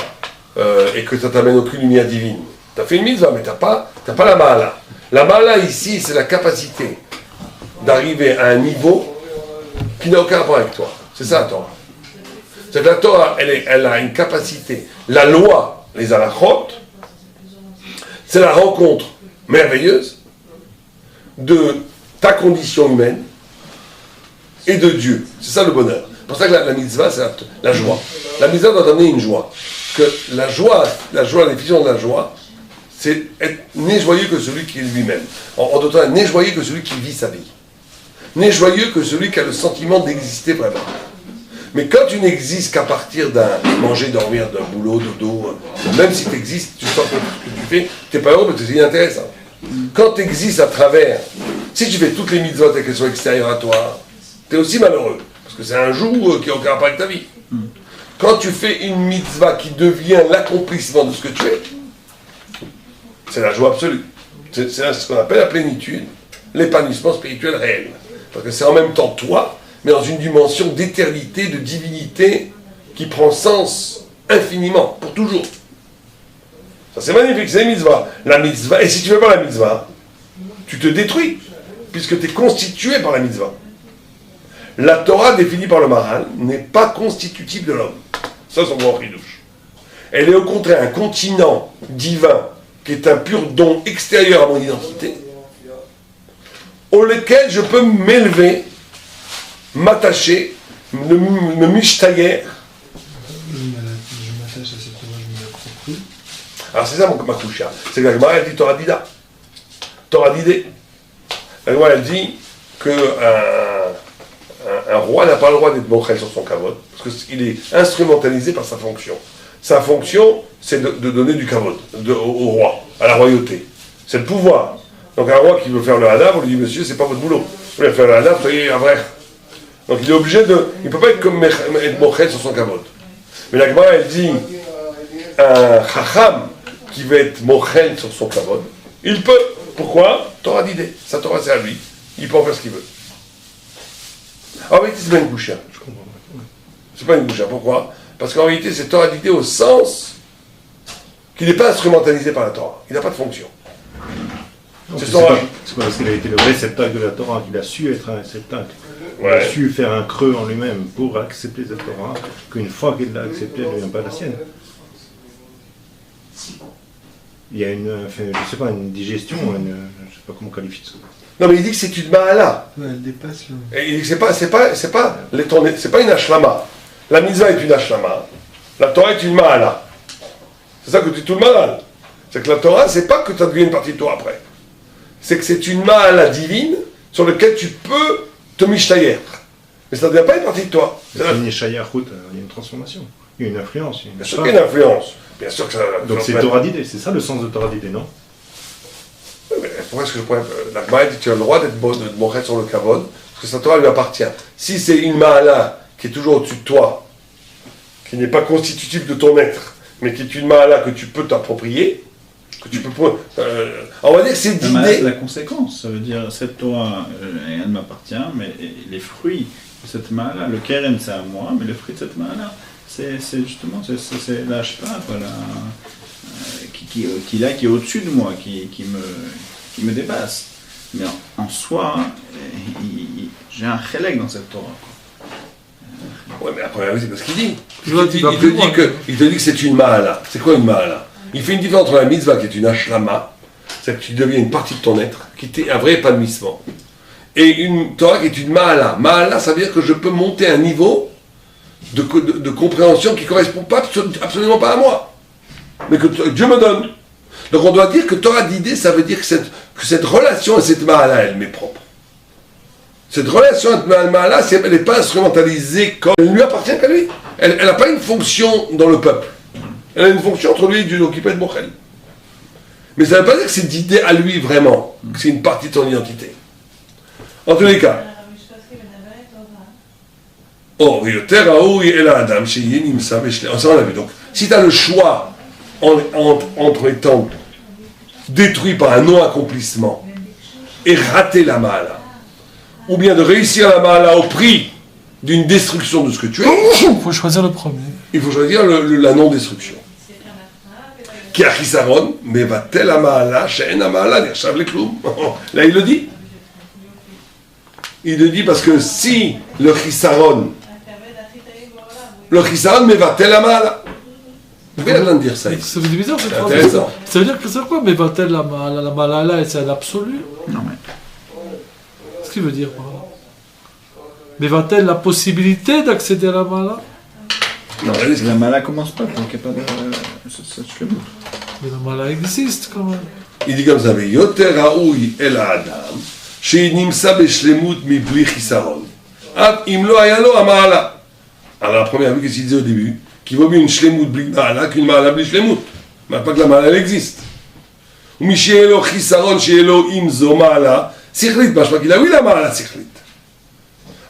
Speaker 1: et que ça t'amène aucune lumière divine, tu as fait une mitzvah, mais tu n'as pas la Mahala. La Mahala ici, c'est la capacité d'arriver à un niveau qui n'a aucun rapport avec toi. C'est ça la Torah. C'est que la Torah, elle a une capacité. La loi, les halachot, c'est la rencontre merveilleuse de ta condition humaine et de Dieu. C'est ça le bonheur. C'est pour ça que la mitzvah, c'est la joie. La mitzvah doit donner une joie. Que la joie, la définition de la joie, c'est être né joyeux que celui qui est lui-même. En d'autres termes, né joyeux que celui qui vit sa vie. Né joyeux que celui qui a le sentiment d'exister vraiment. Mais quand tu n'existes qu'à partir d'un manger, dormir, d'un boulot, dodo, même si tu existes, tu sens que ce que tu fais, tu n'es pas heureux parce que c'est inintéressant. Quand tu existes à travers, si tu fais toutes les mitzvot et qu'elles sont extérieures à toi, tu es aussi malheureux. Parce que c'est un jour qui n'a aucun rapport avec ta vie. Quand tu fais une mitzvah qui devient l'accomplissement de ce que tu es, c'est la joie absolue. C'est ce qu'on appelle la plénitude, l'épanouissement spirituel réel. Parce que c'est en même temps toi, mais dans une dimension d'éternité, de divinité, qui prend sens infiniment, pour toujours. Ça c'est magnifique, c'est la mitzvah. La mitzvah, et si tu ne fais pas la mitzvah, tu te détruis, puisque tu es constitué par la mitzvah. La Torah, définie par le Maharal, n'est pas constitutive de l'homme. Ça, c'est son grand chidouche. Elle est au contraire un continent divin, qui est un pur don extérieur à mon identité, auquel je peux m'élever, m'attacher, me mishtayer.
Speaker 2: Je m'attache à cette Torah, je me l'approprie.
Speaker 1: Alors c'est ça ma coucha. C'est que la Gemara, elle dit Torah Dida. Torah d'idée. La Gemara, elle dit que un roi n'a pas le droit d'être mochel sur son kavod, parce qu'il est instrumentalisé par sa fonction. Sa fonction, c'est de donner du kavod au roi, à la royauté. C'est le pouvoir. Donc un roi qui veut faire le hadav, on lui dit, monsieur, c'est pas votre boulot. Vous voulez faire le hadav, soyez un vrai. Donc il est obligé de... Il ne peut pas être comme être mochel sur son kavod. Mais la Gemara, elle dit, un chacham qui veut être mochel sur son kavod, il peut. Pourquoi? Torah d'idée. Sa Torah, c'est à lui. Il peut en faire ce qu'il veut. En réalité, c'est pas une boucha. Je comprends. C'est pas une boucha. Pourquoi? Parce qu'en réalité, c'est Torah d'idée au sens qu'il n'est pas instrumentalisé par la Torah. Il n'a pas de fonction.
Speaker 4: C'est parce qu'il a été le réceptacle de la Torah, qu'il a su être un réceptacle. Il a su faire un creux en lui-même pour accepter cette Torah, qu'une fois qu'il l'a acceptée, elle ne devient pas la sienne. il y a je sais pas, une digestion, je sais pas comment qualifier ça.
Speaker 1: Non, mais il dit que c'est une ma'ala.
Speaker 2: Ouais, elle dépasse le...
Speaker 1: Et il dit que c'est pas une ashlama. La mitzvah est une ashlama. La Torah est une ma'ala. C'est ça que dit tout le malal. C'est que la Torah, c'est pas que ça devient une partie de toi après. C'est que c'est une ma'ala divine sur laquelle tu peux te mishtayer. Mais ça ne devient pas une partie de toi.
Speaker 4: Il y a une transformation, il y a une influence.
Speaker 1: Bien sûr qu'il y a une influence. Bien sûr que ça...
Speaker 4: Donc c'est Torah d'idée, c'est ça le sens de Torah d'idée, non?
Speaker 1: Oui, mais pourquoi est-ce que la Gemara dit que tu as le droit de te montrer sur le kavod, parce que sa Torah lui appartient. Si c'est une ma'ala qui est toujours au-dessus de toi, qui n'est pas constitutive de ton être, mais qui est une ma'ala que tu peux t'approprier, que tu peux... on va dire que c'est d'idée...
Speaker 5: La conséquence, ça veut dire, cette Torah, elle m'appartient, mais les fruits de cette ma'ala, le keren c'est à moi, mais les fruits de cette ma'ala, c'est justement, c'est la shpa, voilà, qui est au-dessus de moi, qui me dépasse. Mais en soi, j'ai un chélek dans cette Torah.
Speaker 1: Ouais, mais après, c'est pas ce qu'il dit. Il te dit que c'est une ma'ala. C'est quoi une ma'ala? Il fait une différence entre la mitzvah qui est une ashlama, c'est que tu deviens une partie de ton être, qui est un vrai épanouissement, et une Torah qui est une ma'ala. Ma'ala, ça veut dire que je peux monter un niveau de compréhension qui ne correspond absolument pas à moi, mais que Dieu me donne. Donc on doit dire que Torah d'idée, ça veut dire que cette relation à cette ma'ala, elle m'est propre. Cette relation à cette ma'ala, elle n'est pas instrumentalisée comme elle ne lui appartient qu'à lui. Elle n'a pas une fonction dans le peuple. Elle a une fonction entre lui et Dieu, donc il peut être Mochel. Mais ça ne veut pas dire que c'est d'idée à lui vraiment, que c'est une partie de son identité. En tous les cas. Oh, ça on l'a vu. Donc, si tu as le choix entre étant détruit par un non-accomplissement et rater la ma'ala, ou bien de réussir la ma'ala au prix d'une destruction de ce que tu es,
Speaker 3: il faut choisir le premier.
Speaker 1: Il faut choisir la non-destruction. Qui a chisaron, mais va-t-elle à ma'ala, she'en à ma'ala, nirchav lekloum. Là, il le dit. Il le dit parce que si le chisaron, mais va-t-elle à ma'ala. Vous pouvez la dire ça ici.
Speaker 3: Ça veut dire bizarre,
Speaker 1: c'est intéressant.
Speaker 3: Ça veut dire que c'est quoi, mais va-t-elle la ma'ala, c'est un absolu?
Speaker 5: Non, mais...
Speaker 3: Qu'est-ce qu'il veut dire par là? Mais va-t-elle la possibilité d'accéder à la ma'ala?
Speaker 5: Non, la ma'ala commence pas, donc il n'y a pas de...
Speaker 3: Mais la ma'ala existe quand même.
Speaker 1: Il dit comme ça, mais yoter raoui el adam, she'nimsa beshlemut mibli chisaron. Av imlo ayalo ama'ala. Alors la première vue, qu'est-ce qu'il disait au début? Qu'il vaut mieux une shlemut bli ma'ala qu'une ma'ala bli shlemut. Mais pas que la ma'ala elle existe. Ou mi she'elo chisaron she'elo imzo ma'ala, sikhlit, bah je crois qu'il a oui la ma'ala sikhlit.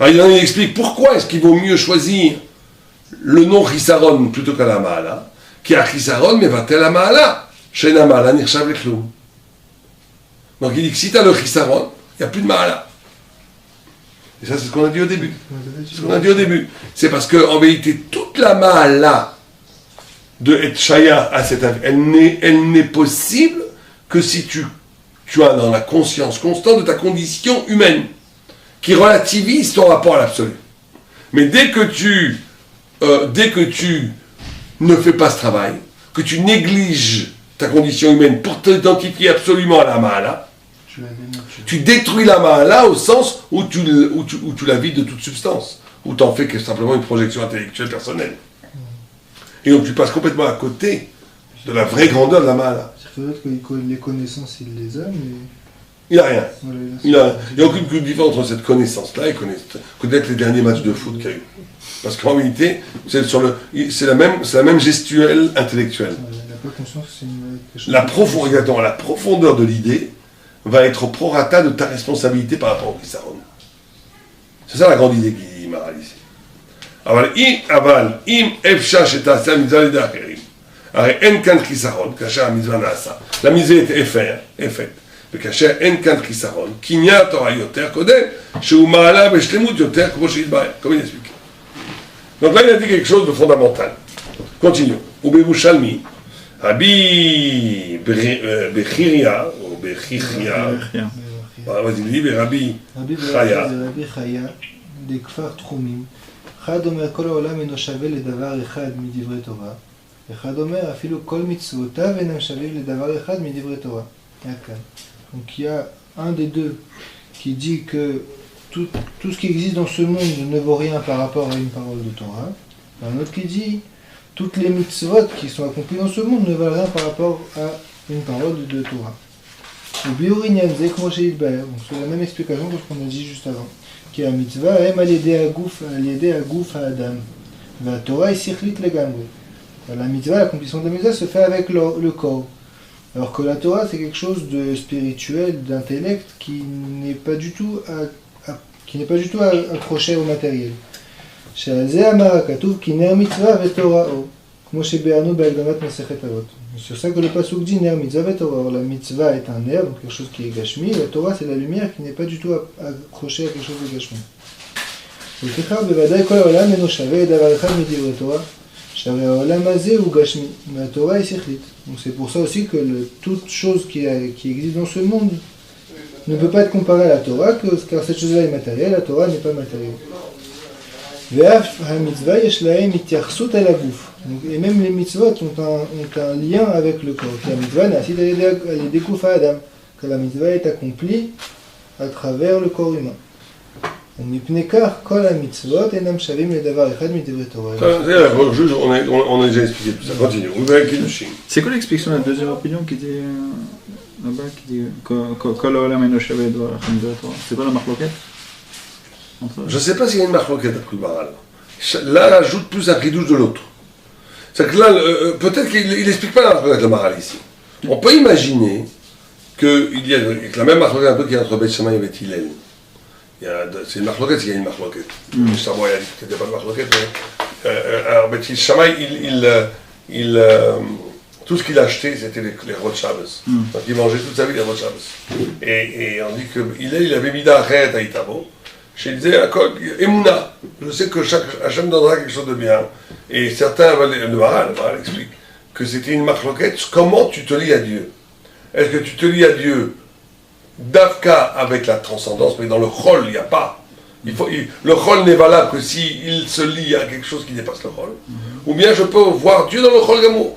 Speaker 1: Alors il explique pourquoi est-ce qu'il vaut mieux choisir le nom chisaron plutôt que la ma'ala, qui a chisaron, mais va-t-elle la ma'ala? Chez la ma'ala, nirchav lekloum. Donc il dit que si tu as le chisaron, il n'y a plus de ma'ala. Et ça, c'est ce qu'on a dit au début. C'est ce qu'on a dit au début. C'est parce qu'en vérité, toute la ma'ala de être shaya à cette elle n'est possible que si tu as dans la conscience constante de ta condition humaine, qui relativise ton rapport à l'absolu. Mais dès que tu ne fais pas ce travail, que tu négliges ta condition humaine pour t'identifier absolument à la ma'ala, tu détruis la ma'ala au sens où tu la vides de toute substance, où tu en fais que simplement une projection intellectuelle personnelle. Et donc tu passes complètement à côté de la vraie grandeur de la ma'ala.
Speaker 2: C'est-à-dire que les connaissances, il les a, mais...
Speaker 1: Il n'a rien. Il n'y a aucune différence entre cette connaissance-là et connaître les derniers matchs de foot qu'il y a eu. Parce qu'en réalité, c'est la même gestuelle intellectuelle.
Speaker 2: Il n'a pas conscience que c'est quelque chose...
Speaker 1: La profondeur de l'idée va être au prorata de ta responsabilité par rapport au Chisaron. C'est ça la grande idée qu'il dit Maral ici. Aval, im efsha shetaseh mitzvah lidei acherim. Arei en kan Chisaron, kasher hamitzvah naasa. La mitzvah est faite. וכאשר אין כאן חיסרון, קניין התורה יותר קודם, שהוא מעלה בשלמות יותר כמו שהתברר. Comme il explique. Donc là, il a dit quelque chose de fondamental. Continuons. ובירושלמי, רבי בחיריה, או בחיחיה, vas-y, il dit ברבי חיה.
Speaker 2: רבי חיה, דכפר תחומים. אחד אומר, כל העולם אינו שווה לדבר אחד מדברי תורה. אחד אומר, אפילו כל מצוותיו אינם שווים לדבר אחד מדברי תורה. Donc il y a un des deux qui dit que tout ce qui existe dans ce monde ne vaut rien par rapport à une parole de Torah. Un autre qui dit toutes les mitzvot qui sont accomplies dans ce monde ne valent rien par rapport à une parole de Torah. Donc c'est la même explication que ce qu'on a dit juste avant. Qui est la mitzvah aime al yedei haguf ha'adam. La Torah est sikhlit legamri. La mitzvah, l'accomplissement de la mitzvah se fait avec le corps. Alors que la Torah c'est quelque chose de spirituel, d'intellect qui n'est pas du tout accroché au matériel. שעל זה אמר הכתוב כי נר מצווה ותורה אור, כמו שביארנו בהקדמת מסכת אבות. C'est ça que le pasuk dit ner mitzvah ותורה אור. La mitzvah est un ner, donc quelque chose qui est gashmi, la Torah c'est la lumière qui n'est pas du tout accrochée à quelque chose de gashmi. ולפיכך בוודאי כל העולם אינו שווה לדבר אחד מדברי תורה, שהרי העולם הזה הוא גשמי, והתורה היא שכלית. Donc c'est pour ça aussi que toute chose qui existe dans ce monde ne peut pas être comparée à la Torah, car cette chose-là est matérielle, la Torah n'est pas matérielle. Et même les mitzvot ont un lien avec le corps. La mitzvah que la mitzvah est accomplie à travers le corps humain.
Speaker 1: On a déjà expliqué tout ça. Continue.
Speaker 5: C'est quoi l'explication de la deuxième opinion qui dit là-bas, qui dit c'est pas la marloquette?
Speaker 1: Je ne sais pas s'il y a une marloquette après le Maral. L'un ajoute plus un chidouche de l'autre. C'est que là, peut-être qu'il n'explique pas la marloquette le Maral ici. On peut imaginer qu'il y a la même marloquette un peu qu'il y a entre Beth Shammai et Beth Hillel. C'est une marloquette s'il y a une marloquette. Shammai a dit que c'était pas de marloquette. Alors Beth Shammai, tout ce qu'il achetait, c'était les Rosh Shabbos. Donc il mangeait toute sa vie les Rosh Shabbos. Et on dit qu'il avait mis d'arrêt à Itabo. Je disais, Emouna, je sais que Hachem donnera quelque chose de bien. Et certains, le Maral explique que c'était une marloquette. Comment tu te lis à Dieu? Est-ce que tu te lis à Dieu d'Avka avec la transcendance, mais dans le Chol, il n'y a pas. Le Chol n'est valable que s'il se lie à quelque chose qui dépasse le Chol. Ou bien je peux voir Dieu dans le Chol Gamour.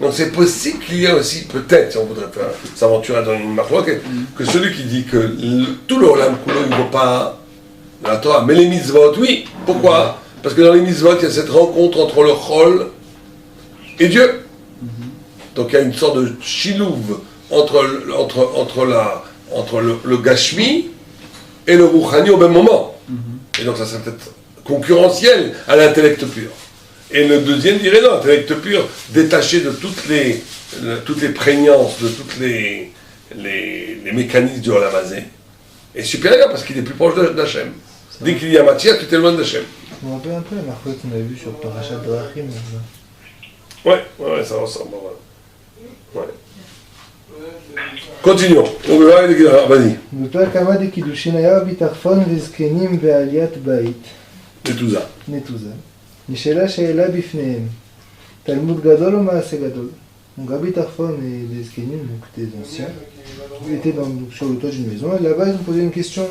Speaker 1: Donc c'est possible qu'il y ait aussi, peut-être, si on voudrait s'aventurer dans une marloquette, que celui qui dit que tout le Olam Kulo ne vaut pas la Torah, mais les mitzvot, oui. Pourquoi? Parce que dans les mitzvot, il y a cette rencontre entre le Chol et Dieu. Donc il y a une sorte de chilouv entre le Gashmi et le Rouchani au même moment. Et donc ça serait peut-être concurrentiel à l'intellect pur. Et le deuxième dirait non, l'intellect pur, détaché de toutes les prégnances, de toutes les mécanismes du Olam Hazé, est supérieur parce qu'il est plus proche d'Hachem. Dès qu'il y a matière, tu es loin d'Hachem.
Speaker 2: Je me rappelle un peu la marloquette qu'on a vue sur Parashat Drachim.
Speaker 1: Ouais, ça ressemble. Ouais. Continuons. Vas-y.
Speaker 2: בפרק כמה דקידושין היה ביטחון וזקנים בעליית בית. נתוזה. נשאלה שאלה בפניהם. תלמוד גדול או מעשה גדול? Donc Rabbi Tarfon et des Zkenim, donc des anciens, étaient sur le toit d'une maison, et là-bas ils ont posé une question,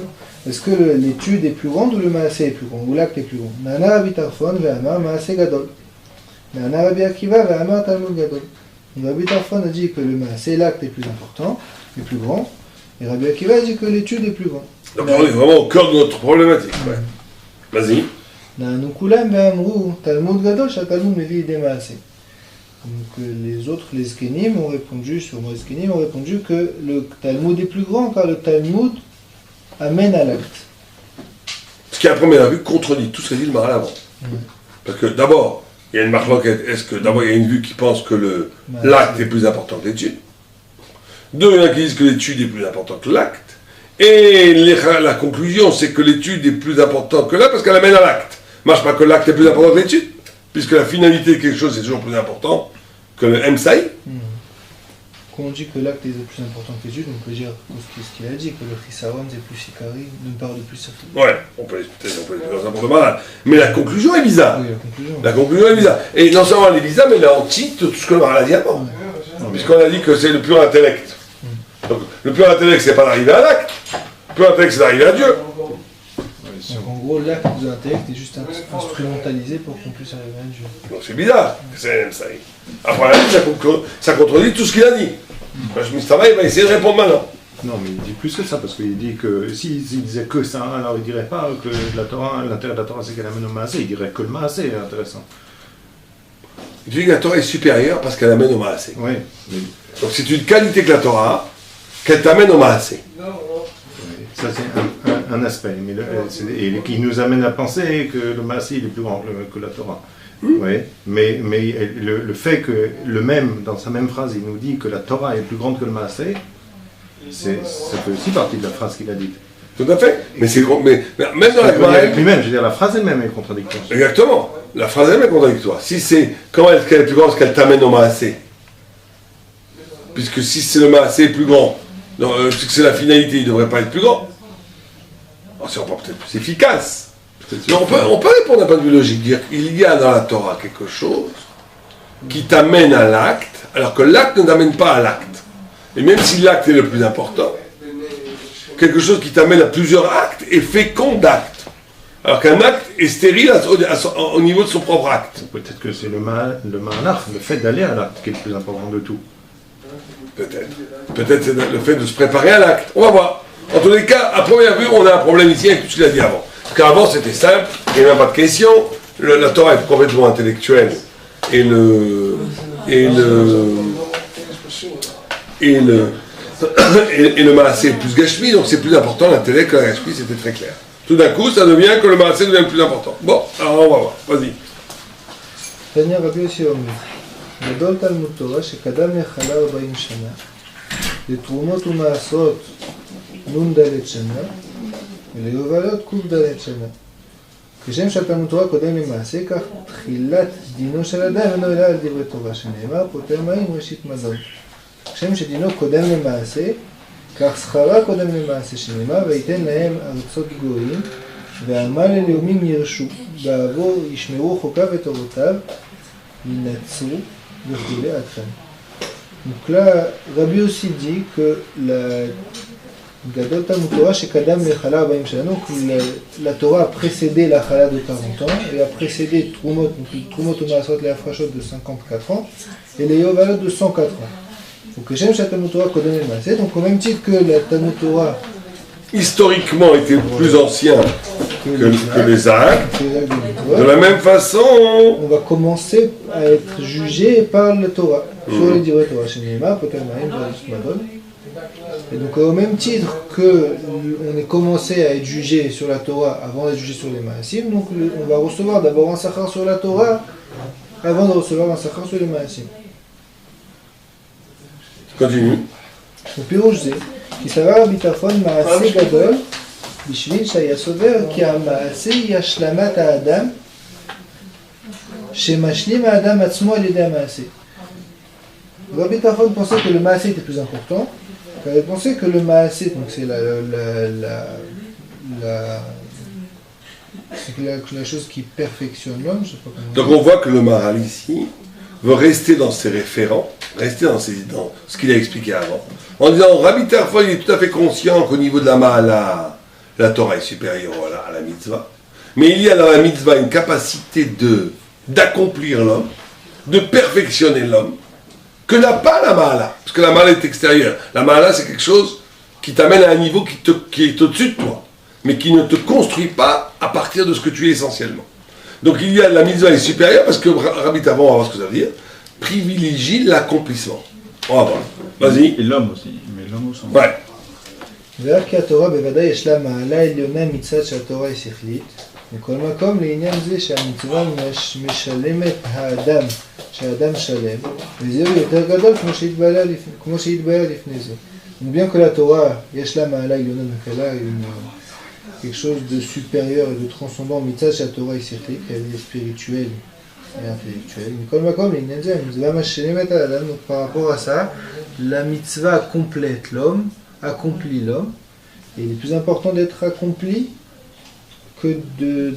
Speaker 2: est-ce que l'étude est plus grande ou le maasé est plus grand, ou l'acte est plus grand? Nana Rabbi Tarfon ve'amar maasé gadol. Nana Rabbi Akiva ve'amar talmud gadol. Donc Rabbi Tarfon a dit que le maasé, l'acte est plus important, est plus grand, et Rabbi Akiva a dit que l'étude est plus grande.
Speaker 1: Donc on est vraiment au cœur de notre problématique. Ouais. Vas-y.
Speaker 2: Nanu kulam ve'amru talmud gadol sha'talmud mevi idei maasé. Donc les autres, les Zkenim ont répondu, que le Talmud est plus grand car le Talmud amène à l'acte.
Speaker 1: Ce qui à première vue contredit tout ce qu'a dit le Maral avant. Parce que d'abord, il y a une marloquette, est-ce que d'abord il y a une vue qui pense que l'acte est plus important que l'étude? Deux, il y en a qui disent que l'étude est plus importante que l'acte. Et la conclusion, c'est que l'étude est plus importante que l'acte parce qu'elle amène à l'acte. Marche pas que l'acte est plus important que l'étude, puisque la finalité de quelque chose est toujours plus important que le Emsaï.
Speaker 2: Quand on dit que l'acte est plus important que l'étude, on peut dire ce qu'il a dit, que le Chisaron c'est plus Sikari, d'une part de plus certain.
Speaker 1: Ouais, on peut expliquer ça pour le malade. Mais la conclusion est bizarre.
Speaker 2: Oui,
Speaker 1: la conclusion est bizarre. Et non seulement elle est bizarre, mais elle est anti de tout ce que le Maral a dit avant. Puisqu'on a dit que c'est le pur intellect. Donc le pur intellect, c'est pas d'arriver à l'acte. Le pur intellect, c'est d'arriver à Dieu.
Speaker 2: Donc en gros, l'acte de l'intellect est juste instrumentalisé pour qu'on puisse arriver à Dieu.
Speaker 1: Donc c'est bizarre, c'est ça. Après, ça contredit tout ce qu'il a dit. Je me travaille, il va essayer de répondre maintenant.
Speaker 4: Non, mais il dit plus que ça, parce qu'il dit que s'il disait que ça, alors il dirait pas que la Torah, l'intérêt de la Torah c'est qu'elle amène au Maasé, il dirait que le Maasé est intéressant.
Speaker 1: Il dit que la Torah est supérieure parce qu'elle amène au Maasé.
Speaker 4: Oui.
Speaker 1: Donc c'est une qualité que la Torah, qu'elle t'amène au Maasé.
Speaker 4: Ça c'est un aspect, mais et qui nous amène à penser que le Maasé il est plus grand que la Torah. Oui, mais le fait que dans sa même phrase, il nous dit que la Torah est plus grande que le Maasé, ça fait aussi partie de la phrase qu'il a dite.
Speaker 1: Tout à fait. Mais même dans la Gemara.
Speaker 4: Lui-même, je veux dire, la phrase elle-même est contradictoire.
Speaker 1: Exactement. La phrase elle-même est contradictoire. Si c'est quand elle est plus grande, qu'elle t'amène au Maasé. Puisque si c'est le Maasé plus grand, puisque c'est la finalité, il ne devrait pas être plus grand. Alors, c'est peut-être plus efficace. Mais on peut répondre d'un point de vue logique, dire qu'il y a dans la Torah quelque chose qui t'amène à l'acte, alors que l'acte ne t'amène pas à l'acte. Et même si l'acte est le plus important, quelque chose qui t'amène à plusieurs actes est fécond d'actes. Alors qu'un acte est stérile au niveau de son propre acte.
Speaker 4: Peut-être que c'est le ma'anach, le fait d'aller à l'acte qui est le plus important de tout.
Speaker 1: Peut-être. Peut-être c'est le fait de se préparer à l'acte. On va voir. En tous les cas, à première vue, on a un problème ici avec tout ce qu'il a dit avant. Parce qu'avant, c'était simple, il n'y avait même pas de question. La Torah est complètement intellectuelle. Et le Maasé est plus Gashmi, donc c'est plus important l'intellect que la Gashmi, c'était très clair. Tout d'un coup, ça devient que le Maasé devient le plus important. Bon, alors on va voir, vas-y.
Speaker 2: תניא רבי יוסי אומר, גדול תלמוד תורה שקדם לחלה 40 שנה, לתרומות ומעשרות נ"ד שנה, וליובלות ק"ד שנה. כשם שהתלמוד תורה קודם למעשה, כך תחילת דינו של אדם אינו אלא על דברי תורה, שנאמר פוטר מים ראשית מזון. כשם שדינו קודם למעשה, כך שכרה קודם למעשה, שנאמר וייתן להם ארצות גויים, ועמל ללאומים ירשו, בעבור ישמרו חוקיו ותורותיו, ינצרו וכו' עד כאן. Donc là, Rabbi aussi dit que la Gadol Talmud Torah שקדם לחלה 40 שנה, donc la Torah a précédé la Chala de 40 ans, et a précédé Trumot ou Maasot les Afrashot de 54 ans, et les Yovalot de 104 ans. Donc Shem Talmud Torah Kodem et Maasé, donc au même titre que la Talmud Torah
Speaker 1: historiquement était plus ancien que les actes, de la même façon,
Speaker 2: on va commencer à être jugé par la Torah, sur les divrei Torah, Shenema, Potel Maim, Madon. Et donc au même titre que on est commencé à être jugé sur la Torah avant d'être jugé sur les Maasim, donc on va recevoir d'abord un sachar sur la Torah avant de recevoir un sachar sur les Maasim.
Speaker 1: Continue.
Speaker 2: ופירוש זה, כי סבר הביטחון מעשה גדול בשביל שהיה סובר כי המעשה היא השלמת האדם שמשלים האדם עצמו על ידי המעשה. Rabbi Tarfon pensait que le maasé était plus important, car il pensait que le maasé, donc c'est la chose qui perfectionne l'homme, je sais pas comment
Speaker 1: donc on voit que le Maharal ici veut rester dans ses référents, rester dans ce qu'il a expliqué avant, en disant Rabbi Tarfon il est tout à fait conscient qu'au niveau de la Mahala, la Torah est supérieure à la mitzvah, mais il y a dans la mitzvah une capacité d'accomplir l'homme, de perfectionner l'homme, que n'a pas la Mahala, parce que la Mahala est extérieure. La Mahala c'est quelque chose qui t'amène à un niveau qui est au-dessus de toi, mais qui ne te construit pas à partir de ce que tu es essentiellement. Donc il y a la mitzvah est supérieure parce que Rabbi Tarfon, on va voir ce que ça veut dire, privilégie l'accomplissement. On va voir. Vas-y.
Speaker 5: Et l'homme aussi, mais l'homme aussi.
Speaker 1: Ouais.
Speaker 2: ואף כי התורה בוודאי יש לה מעלה עליונה מצד שהתורה היא שכלית, מכל מקום לעניין זה שהמצווה משלמת האדם, שהאדם שלם, וזהו יותר גדול כמו שהתבהר לפני זה. Donc bien que la Torah, יש לה מעלה עליונה, donc elle a quelque chose de supérieur et de transcendant, מצד שהתורה היא שכלית, elle est spirituelle et intellectuelle. מכל מקום לעניין זה המצווה משלמת האדם, donc par rapport à ça, la mitzvah complète l'homme, accomplit l'homme, et il est plus important d'être accompli que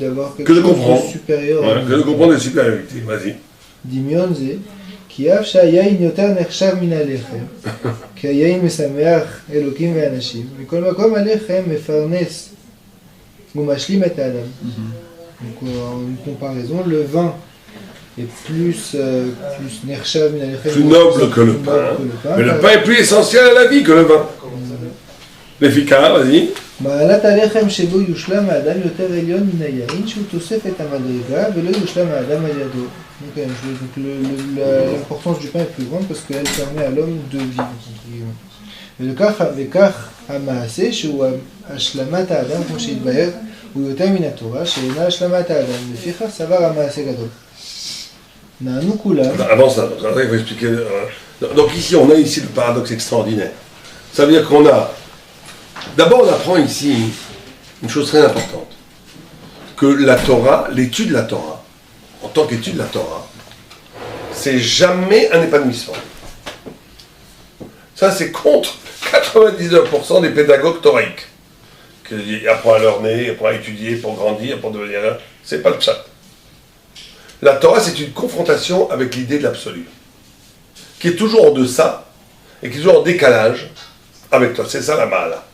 Speaker 2: d'avoir quelque chose de supérieur.
Speaker 1: Voilà, que de comprendre les supériorités. Vas-y.
Speaker 2: דמיון זה, כי אף שהיין יותר נחשב מן הלחם, כי היין משמח אלוקים ואנשים, מכל מקום הלחם מפרנס Gomashlim et Adam. Donc en une comparaison, le vin est plus Nershav min Alechem,
Speaker 1: Plus noble que le pain. Mais le pain est plus essentiel à la vie que le vin. Les ficas, vas-y.
Speaker 2: מעלת הלחם שבו יושלם האדם יותר עליון מן היין שהוא תוסף את המדרגה ולא יושלם האדם על ידו. Donc l'importance du pain est plus grande parce qu'elle permet à l'homme de vivre. וכך המעשה שהוא השלמת האדם כמו שהתבהר הוא יותר מן התורה שאינה השלמת האדם. לפיכך סבר המעשה גדול. נענו כולם.
Speaker 1: Avant ça, il faut expliquer. Donc ici, on a ici le paradoxe extraordinaire. Ça veut dire qu'on a. D'abord, on apprend ici une chose très importante. Que la Torah, l'étude de la Torah, en tant qu'étude de la Torah, c'est jamais un épanouissement. Ça, c'est contre 99% des pédagogues thoraïques. Qui apprennent à leur nez, apprennent à étudier pour grandir, pour devenir là. C'est pas le chat. La Torah, c'est une confrontation avec l'idée de l'absolu, qui est toujours en deçà et qui est toujours en décalage avec toi. C'est ça la Mahala.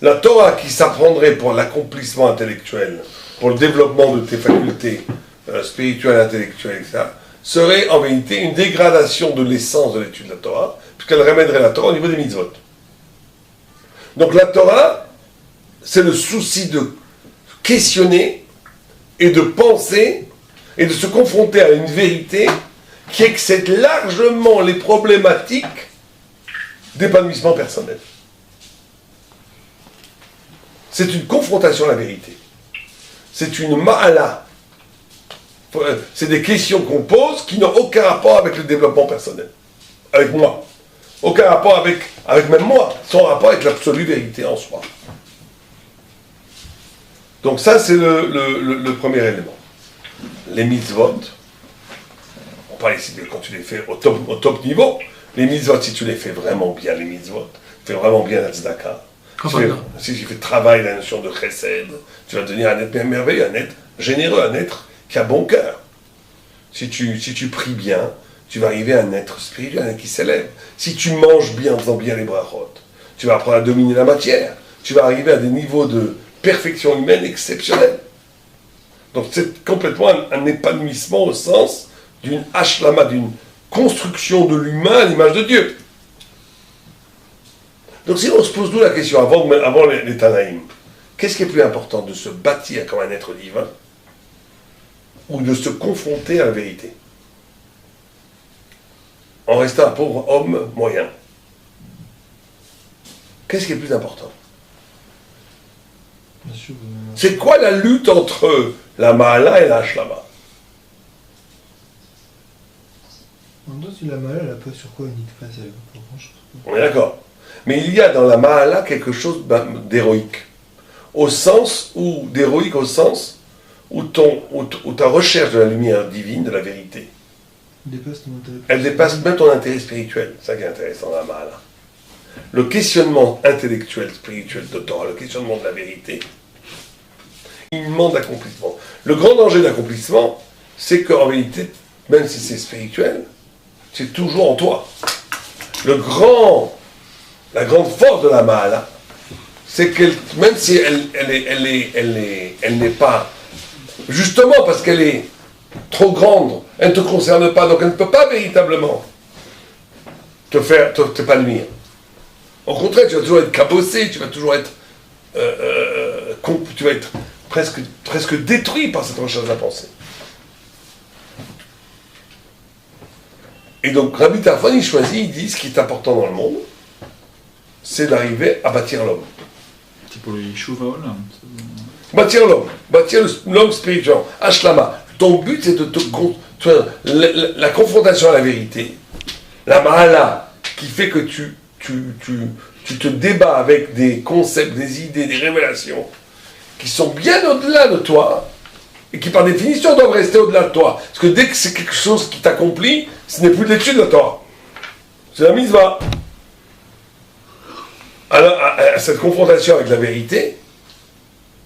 Speaker 1: La Torah qui s'apprendrait pour l'accomplissement intellectuel, pour le développement de tes facultés spirituelles, intellectuelles, etc., serait en vérité une dégradation de l'essence de l'étude de la Torah, puisqu'elle ramènerait la Torah au niveau des mitzvot. Donc la Torah, c'est le souci de questionner et de penser et de se confronter à une vérité qui excède largement les problématiques d'épanouissement personnel. C'est une confrontation à la vérité. C'est une ma'ala. C'est des questions qu'on pose qui n'ont aucun rapport avec le développement personnel. Avec moi. Aucun rapport avec même moi. Sans rapport avec l'absolue vérité en soi. Donc ça, c'est le premier élément. Les mitzvot. On parle ici de quand tu les fais au top niveau. Les mitzvot, si tu les fais vraiment bien, les mitzvot, tu fais vraiment bien la tzedaka. Si tu fais travail la notion de chesed, tu vas devenir un être merveilleux, un être généreux, un être qui a bon cœur. Si tu pries bien, tu vas arriver à un être spirituel, un être qui s'élève. Si tu manges bien en faisant bien les brachot, tu vas apprendre à dominer la matière. Tu vas arriver à des niveaux de perfection humaine exceptionnels. Donc c'est complètement un épanouissement au sens d'une hashlama, d'une construction de l'humain à l'image de Dieu. Donc si on se pose nous la question, avant les Tanaïm, qu'est-ce qui est plus important, de se bâtir comme un être divin ou de se confronter à la vérité en restant un pauvre homme moyen? Qu'est-ce qui est plus important? C'est quoi la lutte entre la Mahala et la Hashlama?
Speaker 2: En dos, la Mahala, elle n'a pas sur quoi une face, elle n'a pas grand-chose.
Speaker 1: On est d'accord. Mais il y a dans la Mahala quelque chose d'héroïque. Au sens où ta recherche de la lumière divine, de la vérité, elle dépasse même ton intérêt spirituel. C'est ça qui est intéressant dans la Mahala. Le questionnement intellectuel, spirituel de Torah, le questionnement de la vérité, il demande l'accomplissement. Le grand danger de l'accomplissement, c'est qu'en réalité, même si c'est spirituel, c'est toujours en toi. La grande force de la Mahala, c'est qu'elle, même si elle n'est pas, justement parce qu'elle est trop grande, elle ne te concerne pas, donc elle ne peut pas véritablement t'épanouir. Au contraire, tu vas toujours être cabossé, tu vas toujours être, tu vas être presque détruit par cette recherche de la pensée. Et donc Rabbi Tarfon, il choisit, il dit, ce qui est important dans le monde, c'est d'arriver à bâtir l'homme.
Speaker 5: C'est pour le Yishuv Haolam.
Speaker 1: Bâtir l'homme spirituel, Ashlama. Ton but, c'est de la confrontation à la vérité, la Mahala, qui fait que tu te débats avec des concepts, des idées, des révélations, qui sont bien au-delà de toi, et qui par définition doivent rester au-delà de toi. Parce que dès que c'est quelque chose qui t'accomplit, ce n'est plus de l'étude de toi. C'est la mitzvah. Alors, cette confrontation avec la vérité,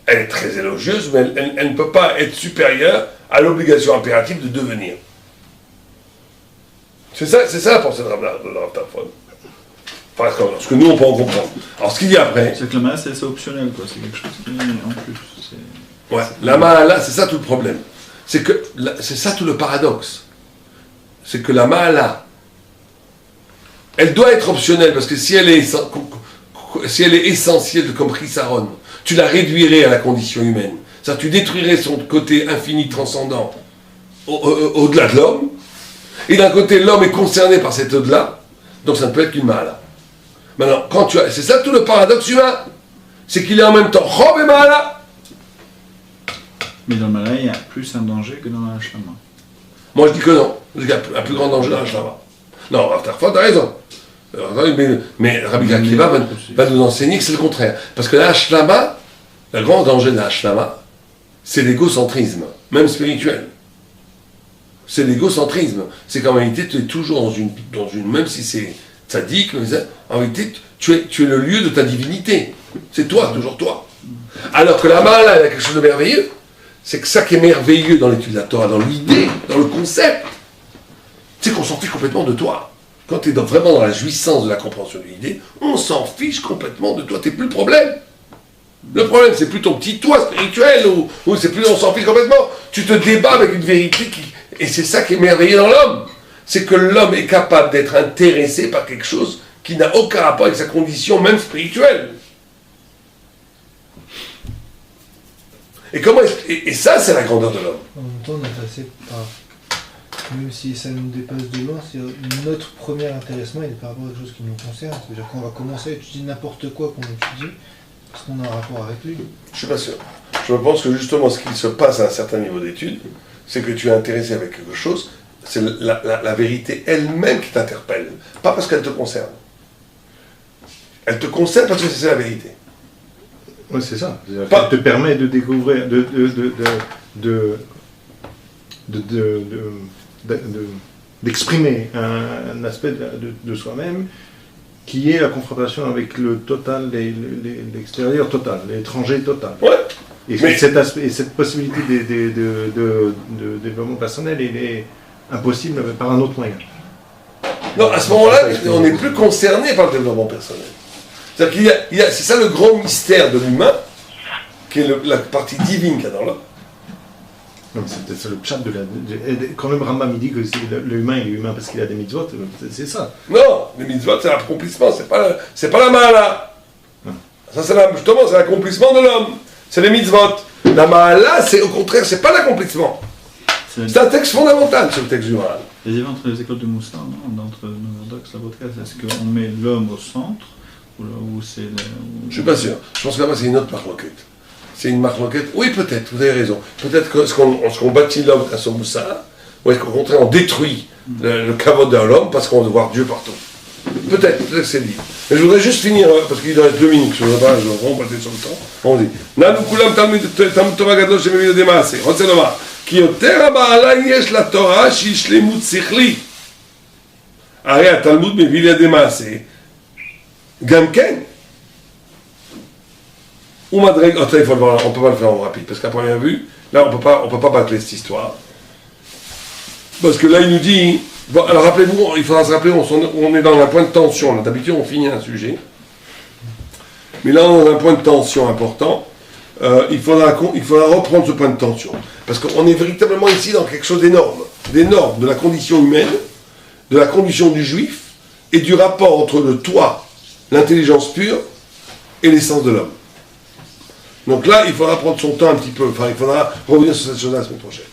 Speaker 1: elle est très élogieuse, mais elle ne peut pas être supérieure à l'obligation impérative de devenir. C'est ça la pensée de Rav Tarfon. Enfin, ce que nous, on peut en comprendre. Alors, ce qu'il dit après...
Speaker 5: C'est que la mahala, c'est optionnel, quoi. C'est quelque chose qui est en plus.
Speaker 1: Ouais, la mahala, c'est ça tout le problème. C'est ça tout le paradoxe. C'est que la mahala, elle doit être optionnelle, parce que si elle est essentielle comme chisaron, tu la réduirais à la condition humaine. C'est-à-dire tu détruirais son côté infini, transcendant, au-delà de l'homme, et d'un côté, l'homme est concerné par cet au-delà, donc ça ne peut être qu'une mahala. Maintenant, c'est ça tout le paradoxe humain, c'est qu'il est en même temps Chob et mahala.
Speaker 5: Mais dans le mahala, il y a plus un danger que dans la Hashlama.
Speaker 1: Moi, je dis que non. Il y a un plus grand danger dans la Hashlama. Non, Aftarfot, t'as raison. Mais Rabbi Akiva va nous enseigner que c'est le contraire. Parce que la Hashlama, le grand danger de la Hashlama, c'est l'égocentrisme, même spirituel. C'est l'égocentrisme. C'est qu'en réalité, tu es toujours dans une même si c'est tzaddik, en réalité, tu es le lieu de ta divinité. C'est toi, toujours toi. Alors que la mahala, elle a quelque chose de merveilleux. C'est que ça qui est merveilleux dans l'étude de la Torah, dans l'idée, dans le concept, c'est qu'on s'en fiche complètement de toi. Quand tu es vraiment dans la jouissance de la compréhension de l'idée, on s'en fiche complètement de toi. Tu n'es plus le problème. Le problème, c'est plus ton petit toi spirituel, ou c'est plus on s'en fiche complètement. Tu te débats avec une vérité et c'est ça qui est merveilleux dans l'homme. C'est que l'homme est capable d'être intéressé par quelque chose qui n'a aucun rapport avec sa condition, même spirituelle. Et ça, c'est la grandeur de l'homme.
Speaker 2: En même temps, on est passé par, même si ça nous dépasse de loin, c'est notre premier intéressement, il est par rapport à quelque chose qui nous concerne. C'est-à-dire qu'on va commencer à étudier n'importe quoi qu'on étudie, parce qu'on a un rapport avec lui.
Speaker 1: Je suis pas sûr. Je pense que justement, ce qui se passe à un certain niveau d'étude, c'est que tu es intéressé avec quelque chose, c'est la vérité elle-même qui t'interpelle, pas parce qu'elle te concerne. Elle te concerne parce que c'est la vérité.
Speaker 4: Oui, c'est ça. Elle te permet de découvrir, d'exprimer un aspect de soi-même qui est la confrontation avec le total, l'extérieur total, l'étranger total.
Speaker 1: Ouais.
Speaker 4: Et cette possibilité de développement personnel, elle est impossible par un autre moyen.
Speaker 1: Non, à ce moment-là, on n'est plus concerné par le développement personnel. C'est-à-dire c'est ça le grand mystère de l'humain, qui est la partie divine qu'il y a dans l'homme.
Speaker 4: C'est le pshat quand le Rambam dit que l'humain il est humain parce qu'il a des mitzvot, c'est ça.
Speaker 1: Non, les mitzvot c'est l'accomplissement, c'est pas la mahala. Ça c'est justement c'est l'accomplissement de l'homme. C'est les mitzvot. La mahala, c'est au contraire, c'est pas l'accomplissement. C'est un texte fondamental, ce texte du Maharal.
Speaker 5: Les événements entre les écoles de Moussard, entre nos orthodoxes, la vodka, est-ce qu'on met l'homme au centre ou c'est
Speaker 1: Je suis pas sûr. Je pense que là-bas c'est une autre marloquette. C'est une marloquette. Oui, peut-être, vous avez raison. Peut-être que est-ce qu'on bâtit l'homme à son Moussard, ou est-ce qu'au contraire on détruit le kavod de l'homme parce qu'on veut voir Dieu partout. Peut-être que c'est dit. Mais je voudrais juste finir, parce qu'il reste 2 minutes, je ne voudrais pas sur le temps. On dit Nanu kulam talmid Torah gadol shemevid demaaseh. רוצה לומר, כי יותר המעלה יש לתורה שהיא שלמות שכלית. הרי התלמוד מביא לידי מעשה, גם כן. Ou madreg, il faut le voir, on ne peut pas le faire en rapide, parce qu'à première vue, là on peut pas bâcler cette histoire. Parce que là il nous dit. Bon, alors rappelez-vous, il faudra se rappeler, on est dans un point de tension. Là, d'habitude, on finit un sujet. Mais là, on est dans un point de tension important. Il faudra reprendre ce point de tension. Parce qu'on est véritablement ici dans quelque chose d'énorme. D'énorme, de la condition humaine, de la condition du juif, et du rapport entre le toi, l'intelligence pure, et l'essence de l'homme. Donc là, il faudra prendre son temps un petit peu. Enfin, il faudra revenir sur cette chose-là la semaine prochaine.